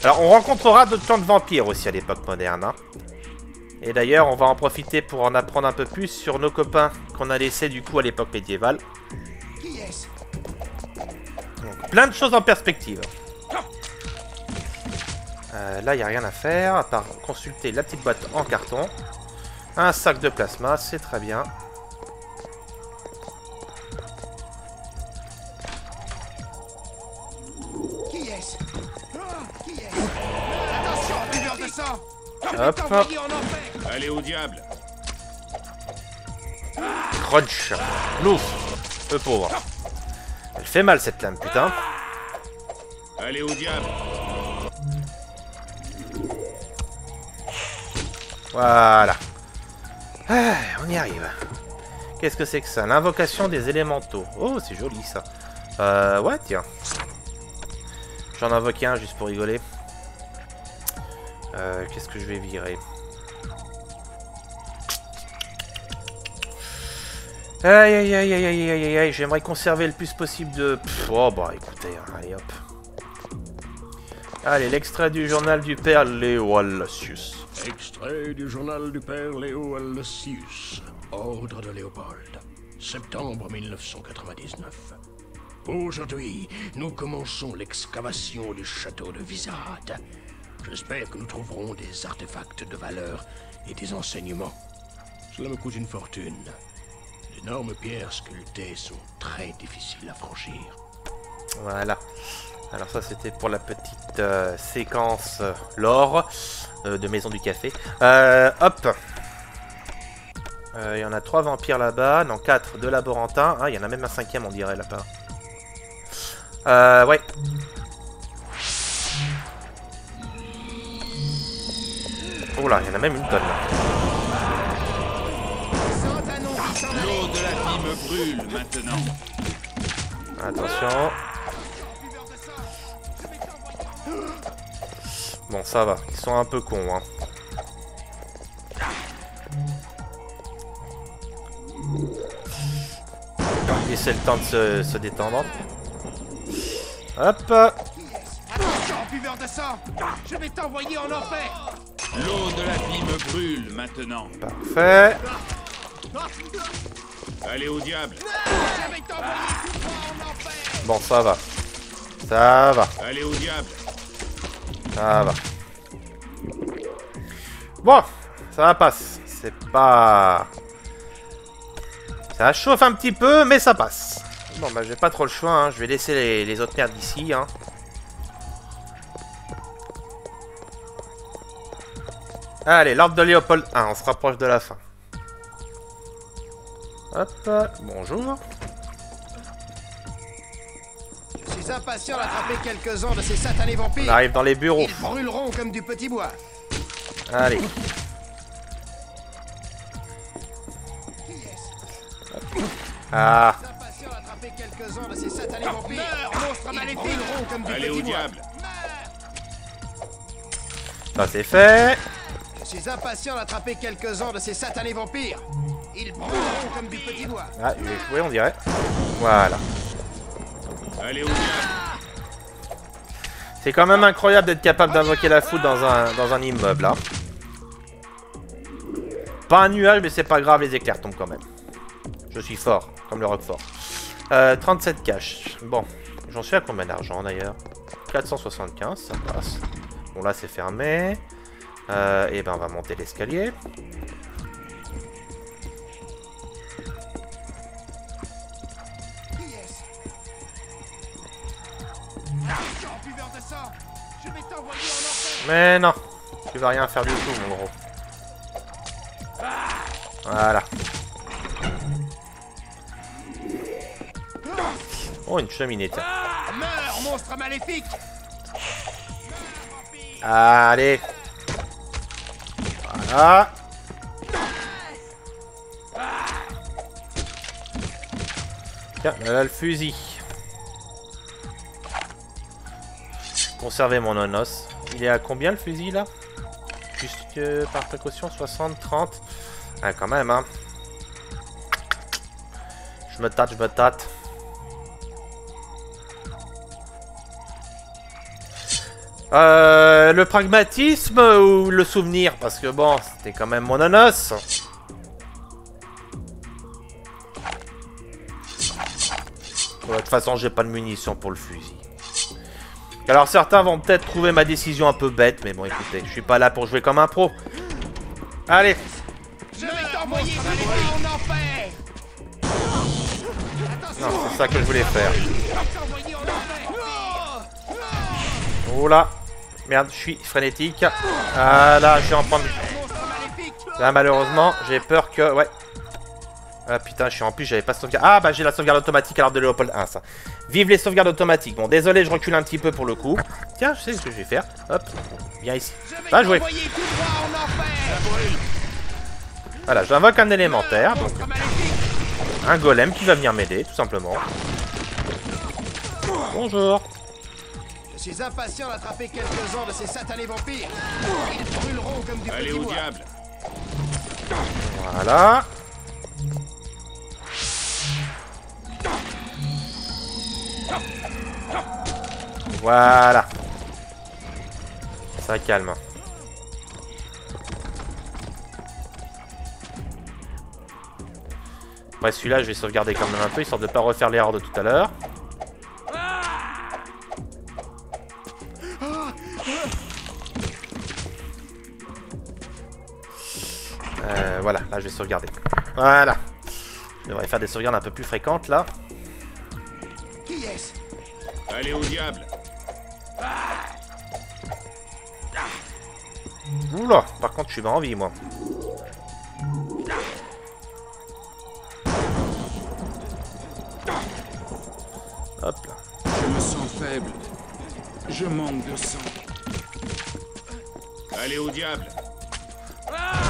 Alors, on rencontrera d'autres clans de vampires aussi à l'époque moderne. Hein. Et d'ailleurs, on va en profiter pour en apprendre un peu plus sur nos copains qu'on a laissés du coup à l'époque médiévale. Donc, plein de choses en perspective. Là, il n'y a rien à faire, à part consulter la petite boîte en carton. Un sac de plasma, c'est très bien. Hop. Allez au diable. Crunch. Louf. Le pauvre. Elle fait mal cette lame, putain. Allez au diable. Voilà. Ah, on y arrive. Qu'est-ce que c'est que ça? L'invocation des élémentaux. Oh, c'est joli ça. Ouais, tiens. J'en invoque un juste pour rigoler. Qu'est-ce que je vais virer? Aïe aïe aïe aïe aïe aïe aïe. J'aimerais conserver le plus possible de... Oh bah écoutez, allez hop. Allez, l'extrait du journal du père Léo Allasius. Extrait du journal du père Léo Allasius, ordre de Léopold, septembre 1999. Aujourd'hui, nous commençons l'excavation du château de Vyšehrad. J'espère que nous trouverons des artefacts de valeur et des enseignements. Cela me coûte une fortune. D'énormes pierres sculptées sont très difficiles à franchir. Voilà. Alors ça c'était pour la petite séquence lore de Maison du Café. Hop. Il y en a 3 vampires là-bas. Non, 4 de laborantins. Ah, il y en a même un 5e on dirait là-bas. Ouais. Oh là, il y en a même une tonne là. L'eau de la vie me brûle maintenant. Attention. Bon, ça va. Ils sont un peu cons, hein. Laissez le temps de se détendre. Hop. Buveur de sang, je vais t'envoyer en enfer. L'eau de la vie me brûle maintenant. Parfait. Allez au diable. Je vais t'envoyer tout droit en enfer. Bon, ça va. Ça va. Allez au diable. Ça va. Bon, ça passe. C'est pas... Ça chauffe un petit peu, mais ça passe. Bon, bah, j'ai pas trop le choix. Hein. Je vais laisser les autres merdes d'ici. Hein. Allez, l'ordre de Léopold 1. On se rapproche de la fin. Hop. Bonjour. Je suis suis impatient d'attraper quelques-uns de ces satanés vampires. On arrive dans les bureaux. Ils brûleront comme du petit bois. Allez. Ah. Je suis impatient d'attraper quelques-uns de ces satanés vampires. Monstres maléfiques. Ils brûleront comme du Allez petit au bois. diable. Ça c'est fait. Je suis impatient d'attraper quelques-uns de ces satanés vampires. Ils brûleront comme du petit bois. Ah, il a échoué, on dirait. Voilà. Allez au diable. C'est quand même incroyable d'être capable d'invoquer la foudre dans un immeuble, là. Pas un nuage, mais c'est pas grave, les éclairs tombent quand même. Je suis fort, comme le Roquefort. 37 cash. Bon, j'en suis à combien d'argent d'ailleurs? 475, ça passe. Bon, là c'est fermé. Et ben on va monter l'escalier. Mais non, tu vas rien faire du tout, mon gros. Voilà. Oh, une cheminée, tiens. Meurs, monstre maléfique. Allez. Voilà. Tiens, là le fusil. Conserver mon nonos. Il est à combien le fusil là? Juste par précaution, 60, 30. Ah, quand même, hein. Je me tâte, je me tâte. Le pragmatisme ou le souvenir? Parce que bon, c'était quand même mon nonos. De toute façon, j'ai pas de munitions pour le fusil. Alors certains vont peut-être trouver ma décision un peu bête, mais bon écoutez, je suis pas là pour jouer comme un pro. Allez. Je vais t'envoyer en enfer. Non, c'est ça que je voulais faire. Oh là. Merde, je suis frénétique. Ah là, je suis en train de... Là malheureusement, j'ai peur que... Ouais. Ah putain, je suis en plus, j'avais pas de sauvegarde. Ah bah j'ai la sauvegarde automatique alors de Léopold 1, ça. Vive les sauvegardes automatiques. Bon, désolé, je recule un petit peu pour le coup. Tiens, je sais ce que je vais faire. Hop, viens ici. Va jouer. Voilà, j'invoque un élémentaire. Donc, un golem qui va venir m'aider, tout simplement. Bonjour. Je suis impatient d'attraper quelques-uns de ces satanés vampires. Ils brûleront comme du Allez petit au bois. diable. Voilà. Voilà. Ça calme. Ouais, celui-là, je vais sauvegarder quand même un peu, histoire de pas refaire l'erreur de tout à l'heure. Voilà, là je vais sauvegarder. Voilà. Je devrais faire des sauvegardes un peu plus fréquentes là. Qui est-ce? Allez au diable. Oula, par contre je suis en vie moi. Hop là. Je me sens faible. Je manque de sang. Allez au diable.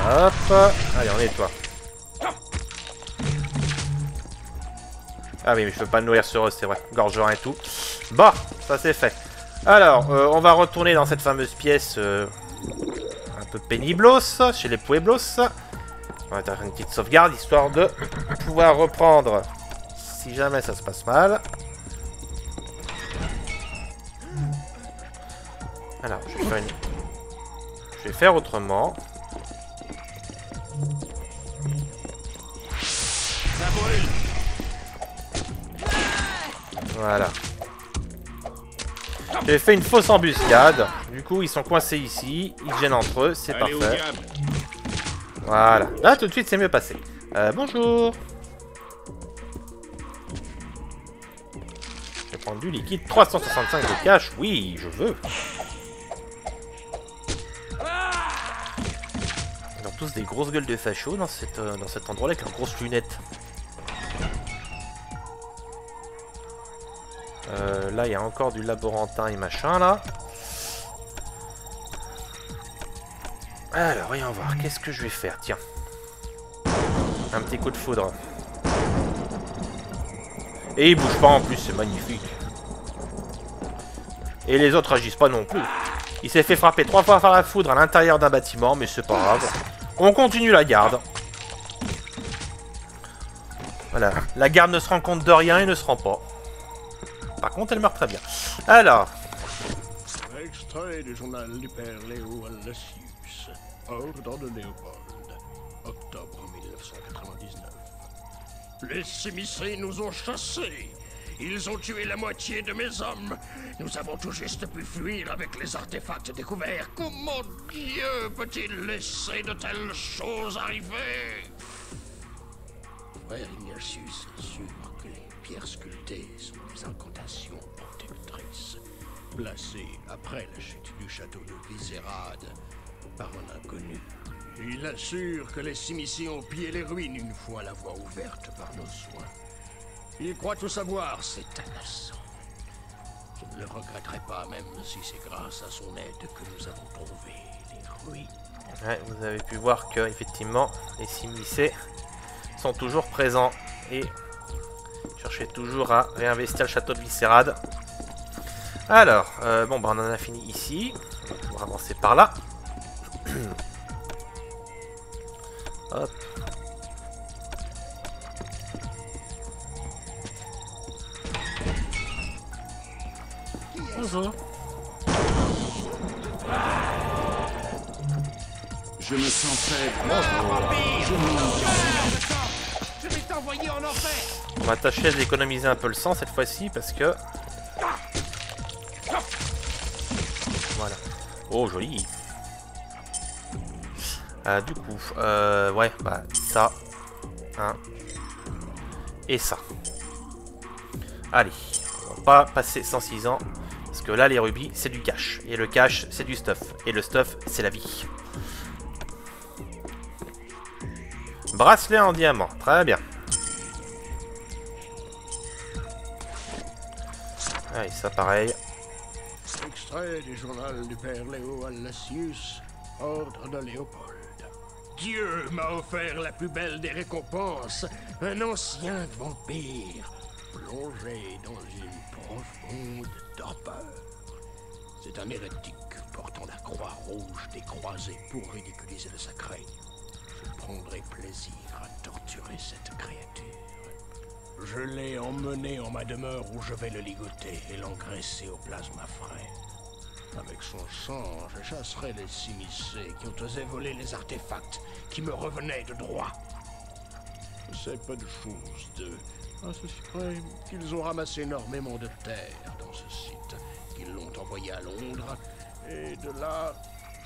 Hop. Allez, on nettoie. Ah oui, mais je peux pas nourrir sur eux, c'est vrai. Gorgerin et tout. Bon, ça c'est fait. Alors, on va retourner dans cette fameuse pièce un peu péniblos, chez les Pueblos. On va faire une petite sauvegarde, histoire de pouvoir reprendre si jamais ça se passe mal. Alors, je vais faire autrement. Ça brûle. Voilà. J'ai fait une fausse embuscade. Du coup, ils sont coincés ici. Ils gênent entre eux. C'est Allez au parfait. diable. Voilà. Là, tout de suite, c'est mieux passé. Bonjour. Je vais prendre du liquide. 365 de cash. Oui, je veux. Ils ont tous des grosses gueules de fachos dans cet endroit-là avec leurs grosses lunettes. Là, il y a encore du laborantin et machin, là. Alors, voyons voir. Qu'est-ce que je vais faire? Tiens. Un petit coup de foudre. Et il bouge pas en plus, c'est magnifique. Et les autres agissent pas non plus. Il s'est fait frapper 3 fois par la foudre à l'intérieur d'un bâtiment, mais c'est pas grave. On continue la garde. Voilà. La garde ne se rend compte de rien et ne se rend pas. Par contre, elle meurt très bien. Alors. Extrait du journal du père Léo Allasius. Ordre de Léopold. Octobre 1999. Les Sémicés nous ont chassés. Ils ont tué la moitié de mes hommes. Nous avons tout juste pu fuir avec les artefacts découverts. Comment Dieu peut-il laisser de telles choses arriver? Frère Ignatius est sûr que les pierres sculptées sont des incantations protectrices, placées après la chute du château de Vizérade par un inconnu. Il assure que les Sémicés ont pillé les ruines une fois la voie ouverte par nos soins. Il croit tout savoir, c'est agaçant. Je ne le regretterai pas, même si c'est grâce à son aide que nous avons trouvé les ruines. Ouais, vous avez pu voir que, effectivement, les Sémicés sont toujours présents et cherchaient toujours à réinvestir le château de Vizérade. Alors, bon, bah on en a fini ici. On va pouvoir avancer par là. Hop. Bonjour. Je me sens faible. Je vais t'envoyer en enfer. On va tâcher d'économiser un peu le sang cette fois-ci parce que... Voilà. Oh, joli. Du coup, ouais, bah ça. Hein. Et ça. Allez, on va pas passer 106 ans. Parce que là, les rubis, c'est du cash. Et le cash, c'est du stuff. Et le stuff, c'est la vie. Bracelet en diamant. Très bien. Allez, ça pareil. Extrait du journal du père Léo Allasius, ordre de Léopold. Dieu m'a offert la plus belle des récompenses, un ancien vampire, plongé dans une profonde torpeur. C'est un hérétique portant la croix rouge des croisés pour ridiculiser le sacré. Je prendrai plaisir à torturer cette créature. Je l'ai emmené en ma demeure où je vais le ligoter et l'engraisser au plasma frais. Avec son sang, je chasserai les Sémicés qui ont osé voler les artefacts qui me revenaient de droit. Je sais peu de choses d'eux, à ceci près qu'ils ont ramassé énormément de terre dans ce site, qu'ils l'ont envoyé à Londres, et de là,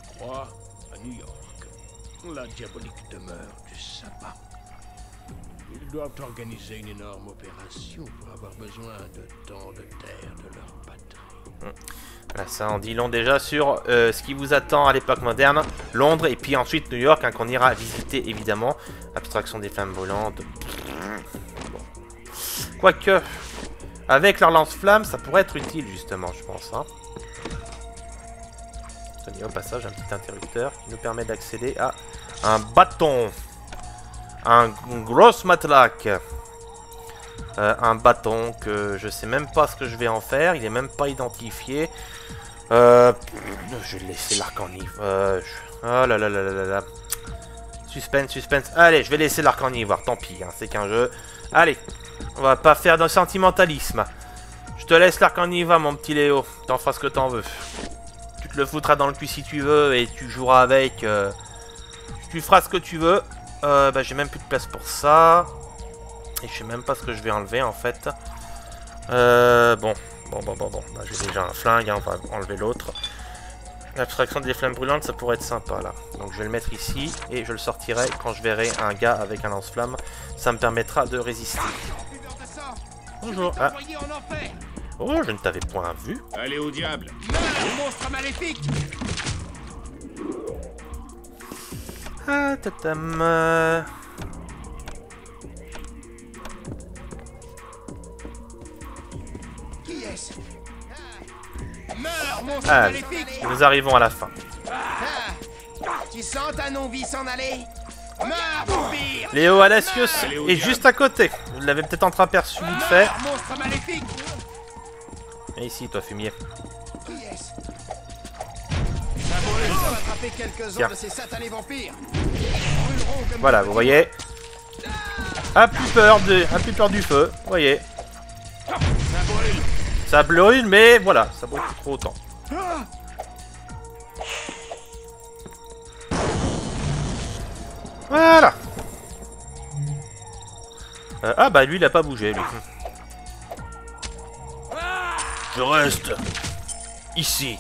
je crois, à New York, la diabolique demeure du sabbat. Ils doivent organiser une énorme opération pour avoir besoin de tant de terre de leur patrie. Là, ça en dit long déjà sur ce qui vous attend à l'époque moderne. Londres et puis ensuite New York, hein, qu'on ira visiter évidemment. Abstraction des flammes volantes. Bon. Quoique, avec leur lance-flamme, ça pourrait être utile justement, je pense. Hein. Tenez, au passage, un petit interrupteur qui nous permet d'accéder à un bâton. Un gros matlac. Un bâton que je sais même pas ce que je vais en faire. Il est même pas identifié. Je vais laisser l'arc-en-ivoire. Oh là là là là là là. Suspense, suspense. Allez, je vais laisser l'arc-en-ivoire. Tant pis, hein, c'est qu'un jeu. Allez, on va pas faire de sentimentalisme. Je te laisse l'arc-en-ivoire, mon petit Léo. T'en feras ce que t'en veux. Tu te le foutras dans le cul si tu veux et tu joueras avec. Tu feras ce que tu veux. Bah, j'ai même plus de place pour ça. Et je sais même pas ce que je vais enlever en fait. Bon. Bah, j'ai déjà un flingue, hein, on va enlever l'autre. L'abstraction des flammes brûlantes, ça pourrait être sympa là. Donc je vais le mettre ici et je le sortirai quand je verrai un gars avec un lance-flamme. Ça me permettra de résister. Bonjour. Ah. Oh, je ne t'avais point vu. Allez au diable. Monstre maléfique. Ah, tatam. Qui est-ce? monstre Allez, maléfique! nous arrivons à la fin. Ah, tu sens ta non-vie s'en aller? Meurs, vampire! Léo Alacius est juste à côté. Vous l'avez peut-être entreaperçu vite fait. Meurs, monstre maléfique! Et ici, toi, fumier. Yes. On va attraper quelques-uns Tiens. de ces satanés vampires. Ils brûleront comme Voilà, vous voyez. Un plus peur du feu. Vous voyez. Ça brûle, mais voilà, ça brûle plus trop autant. Voilà. Ah bah lui, il a pas bougé, lui. Je reste ici.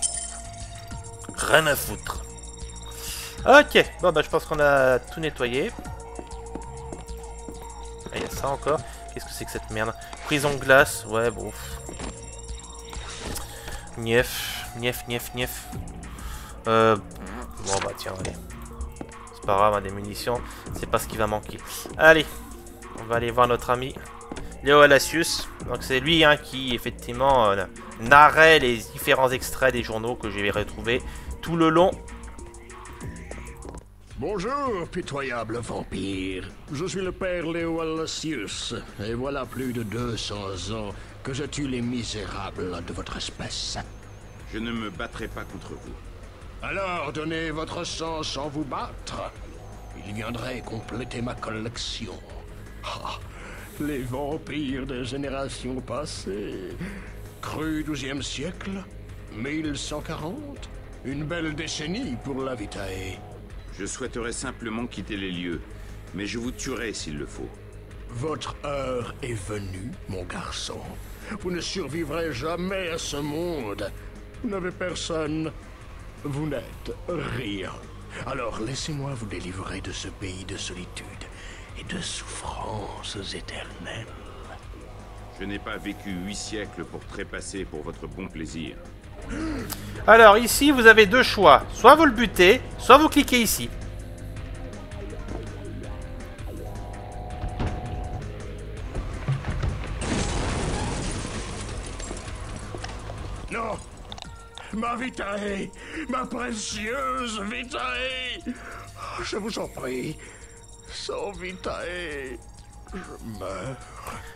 Rien à foutre. Ok, bon bah je pense qu'on a tout nettoyé. Ah, il y a ça encore. Qu'est-ce que c'est que cette merde? Prison glace, ouais, bon. Nief. Bon bah tiens, allez. C'est pas grave, hein, des munitions, c'est pas ce qui va manquer. Allez, on va aller voir notre ami Léo Alacius. Donc c'est lui hein, qui effectivement narrait les différents extraits des journaux que j'ai retrouvés tout le long. Bonjour, pitoyable vampire. Je suis le père Léo Alacius, et voilà plus de 200 ans que je tue les misérables de votre espèce. Je ne me battrai pas contre vous. Alors donnez votre sang sans vous battre. Il viendrait compléter ma collection. Ah, les vampires des générations passées. Cru 12e siècle, 1140. Une belle décennie pour la Vitae. Je souhaiterais simplement quitter les lieux, mais je vous tuerai s'il le faut. Votre heure est venue, mon garçon. Vous ne survivrez jamais à ce monde. Vous n'avez personne. Vous n'êtes rien. Alors laissez-moi vous délivrer de ce pays de solitude et de souffrances éternelles. Je n'ai pas vécu 8 siècles pour trépasser pour votre bon plaisir. Alors ici vous avez deux choix, soit vous le butez, soit vous cliquez ici. Non! Ma Vitae! Ma précieuse Vitae! Je vous en prie, sans Vitae, je meurs.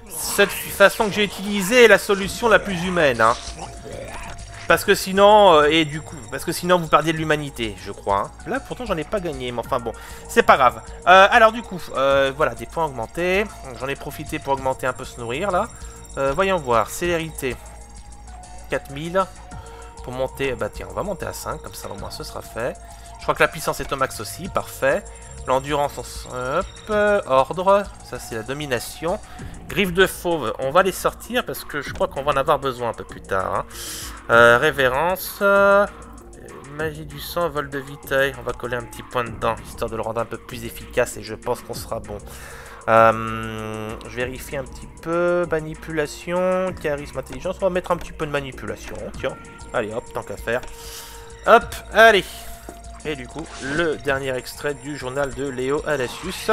Cette façon que j'ai utilisée est la solution la plus humaine, hein. Parce que sinon, vous perdiez de l'humanité, je crois. Hein. Là, pourtant, j'en ai pas gagné, mais enfin bon, c'est pas grave. Alors du coup, voilà, des points augmentés. J'en ai profité pour augmenter un peu se nourrir, là. Voyons voir, célérité, 4000. Pour monter, bah tiens, on va monter à 5, comme ça au moins ce sera fait. Je crois que la puissance est au max aussi, parfait. L'endurance, ordre, ça c'est la domination. Griffe de fauve, on va les sortir parce que je crois qu'on va en avoir besoin un peu plus tard. Hein. Révérence, magie du sang, vol de vitae, on va coller un petit point dedans, histoire de le rendre un peu plus efficace et je pense qu'on sera bon. Je vérifie un petit peu, manipulation, charisme, intelligence, on va mettre un petit peu de manipulation, tiens. Allez hop, tant qu'à faire. Hop, allez. Et du coup, le dernier extrait du journal de Léo Alacius.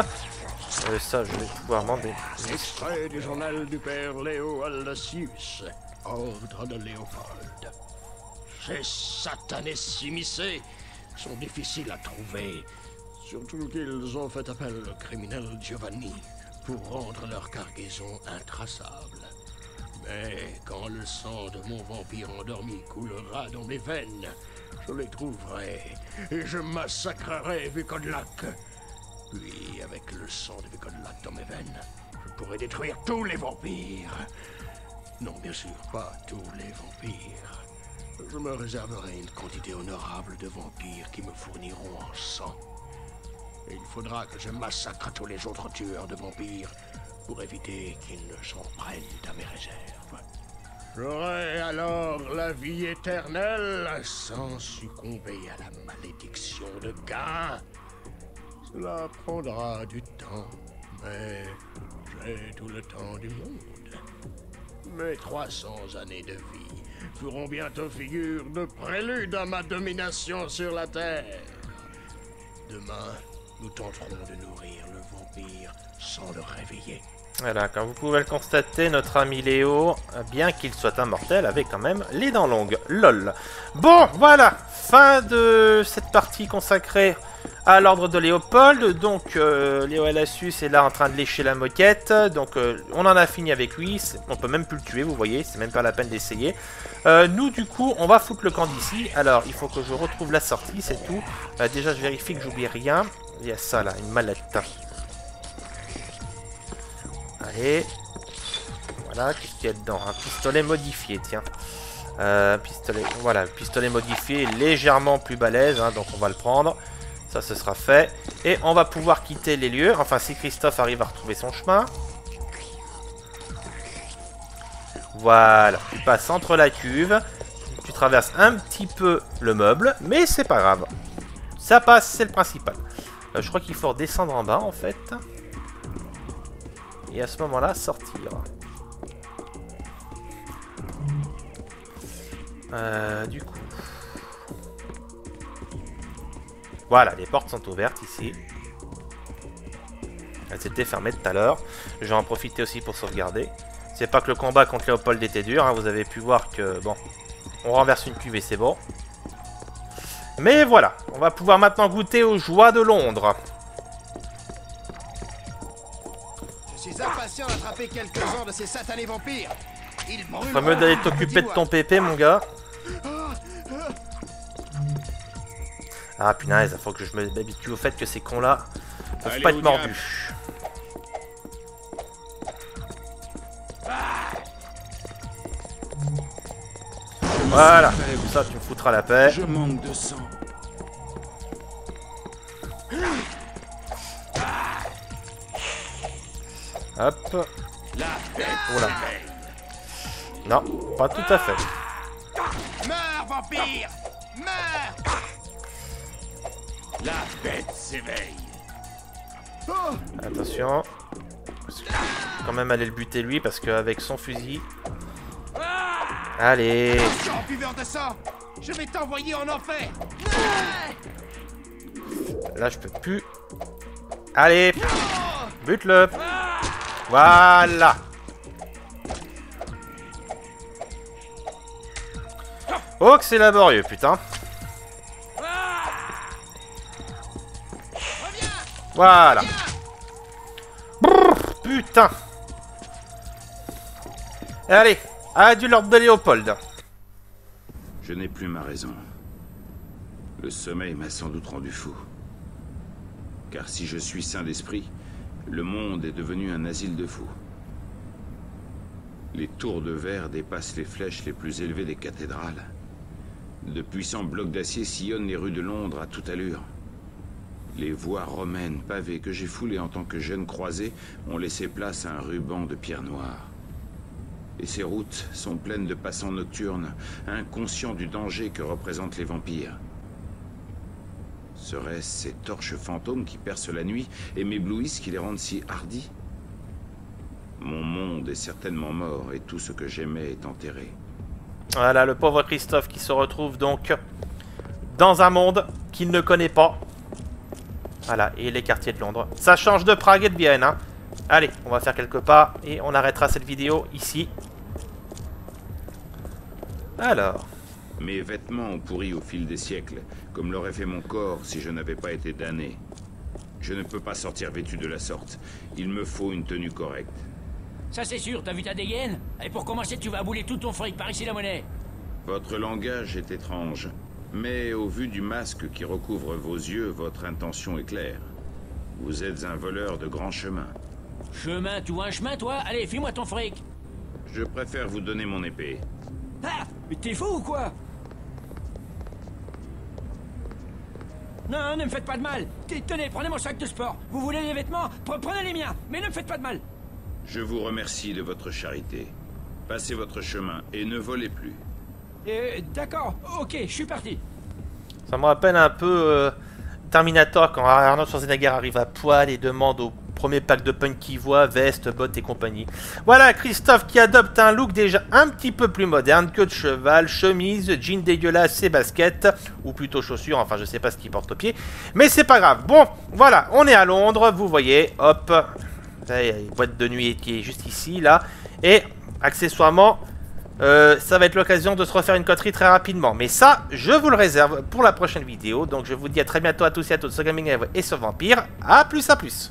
Ça, je vais pouvoir m'en dé... Extrait du journal du père Léo Alacius, ordre de Léopold. Ces satanés s'immiscés sont difficiles à trouver, surtout qu'ils ont fait appel au criminel Giovanni pour rendre leur cargaison intraçable. Mais quand le sang de mon vampire endormi coulera dans mes veines, je les trouverai et je massacrerai Vukodlak. Puis, avec le sang de Vukodlak dans mes veines, je pourrai détruire tous les vampires. Non, bien sûr, pas tous les vampires. Je me réserverai une quantité honorable de vampires qui me fourniront en sang. Et il faudra que je massacre tous les autres tueurs de vampires pour éviter qu'ils ne s'en prennent à mes réserves. J'aurai alors la vie éternelle sans succomber à la malédiction de Gain. Cela prendra du temps, mais j'ai tout le temps du monde. Mes 300 années de vie feront bientôt figure de prélude à ma domination sur la Terre. Demain, Nous tenterons de nourrir le vampire sans le réveiller. Voilà, comme vous pouvez le constater, notre ami Léo, bien qu'il soit immortel, avait quand même les dents longues. LOL. Bon, voilà, fin de cette partie consacrée à l'ordre de Léopold. Donc, Léo Alassus est là en train de lécher la moquette. Donc, on en a fini avec lui. On peut même plus le tuer, vous voyez, c'est même pas la peine d'essayer. Nous, du coup, on va foutre le camp d'ici. Alors, il faut que je retrouve la sortie, c'est tout. Déjà, je vérifie que j'oublie rien. Il y a ça, là, une mallette. Allez, voilà, qu'est-ce qu'il y a dedans? Un pistolet modifié, tiens. Pistolet, voilà, pistolet modifié, légèrement plus balèze, hein, donc on va le prendre. Ça, ce sera fait. Et on va pouvoir quitter les lieux, enfin si Christophe arrive à retrouver son chemin. Voilà, tu passes entre la cuve, tu traverses un petit peu le meuble, mais c'est pas grave. Ça passe, c'est le principal. Je crois qu'il faut redescendre en bas, en fait. Et à ce moment-là, sortir. Du coup. Voilà, les portes sont ouvertes ici. Elles étaient fermées tout à l'heure. Je vais en profiter aussi pour sauvegarder. C'est pas que le combat contre Léopold était dur, hein. Vous avez pu voir que, bon, on renverse une cuve et c'est bon. Mais voilà, on va pouvoir maintenant goûter aux joies de Londres. Je suis impatient d'attraper quelques-uns de ces satanés vampires. Ils brûlent. Pas mieux d'aller t'occuper de ton pépé, mon gars. Ah punaise, faut que je m'habitue au fait que ces cons-là ne peuvent pas être mordus. Voilà, comme ça tu me foutras la paix. Je manque de sang. Hop. Voilà. Non, pas tout à fait. Meurs, vampire! Meurs! La bête s'éveille. Attention. Quand même aller le buter lui parce qu'avec son fusil. Allez. Attention, buveur de sang! Je vais t'envoyer en enfer! Là je peux plus. Allez. Bute-le. Voilà. Oh que c'est laborieux, putain. Voilà. Brrr, putain. Allez, adieu l'ordre de Léopold. Je n'ai plus ma raison. Le sommeil m'a sans doute rendu fou. Car si je suis sain d'esprit, le monde est devenu un asile de fous. Les tours de verre dépassent les flèches les plus élevées des cathédrales. De puissants blocs d'acier sillonnent les rues de Londres à toute allure. Les voies romaines pavées que j'ai foulées en tant que jeune croisé ont laissé place à un ruban de pierre noire. Et ces routes sont pleines de passants nocturnes, inconscients du danger que représentent les vampires. Seraient-ce ces torches fantômes qui percent la nuit et m'éblouissent qui les rendent si hardis? Mon monde est certainement mort et tout ce que j'aimais est enterré. Voilà, le pauvre Christophe qui se retrouve donc dans un monde qu'il ne connaît pas. Voilà, et les quartiers de Londres. Ça change de Prague et de Vienne, hein. Allez, on va faire quelques pas et on arrêtera cette vidéo ici. Alors. Mes vêtements ont pourri au fil des siècles, comme l'aurait fait mon corps si je n'avais pas été damné. Je ne peux pas sortir vêtu de la sorte. Il me faut une tenue correcte. Ça c'est sûr, t'as vu ta dégaine? Et pour commencer, tu vas abouler tout ton fric, par ici la monnaie. Votre langage est étrange, mais au vu du masque qui recouvre vos yeux, votre intention est claire. Vous êtes un voleur de grand chemin. Chemin, tu vois un chemin, toi? Allez, file-moi ton fric. Je préfère vous donner mon épée. Ah! Mais t'es fou ou quoi? Non, ne me faites pas de mal. Tenez, prenez mon sac de sport. Vous voulez les vêtements? Prenez les miens, mais ne me faites pas de mal. Je vous remercie de votre charité. Passez votre chemin et ne volez plus. D'accord, ok, je suis parti. Ça me rappelle un peu Terminator quand Arnold Schwarzenegger arrive à poil et demande au premier pack de punk qu'il voit, veste, bottes et compagnie. Voilà, Christophe qui adopte un look déjà un petit peu plus moderne, queue de cheval, chemise, jean dégueulasse et baskets, ou plutôt chaussures, enfin je sais pas ce qu'il porte au pied, mais c'est pas grave. Bon, voilà, on est à Londres, vous voyez, hop, il y a une boîte de nuit qui est juste ici, là, et accessoirement... ça va être l'occasion de se refaire une coterie très rapidement. Mais ça, je vous le réserve pour la prochaine vidéo. Donc je vous dis à très bientôt à tous et à toutes sur Gaming et sur Vampire. A plus, à plus.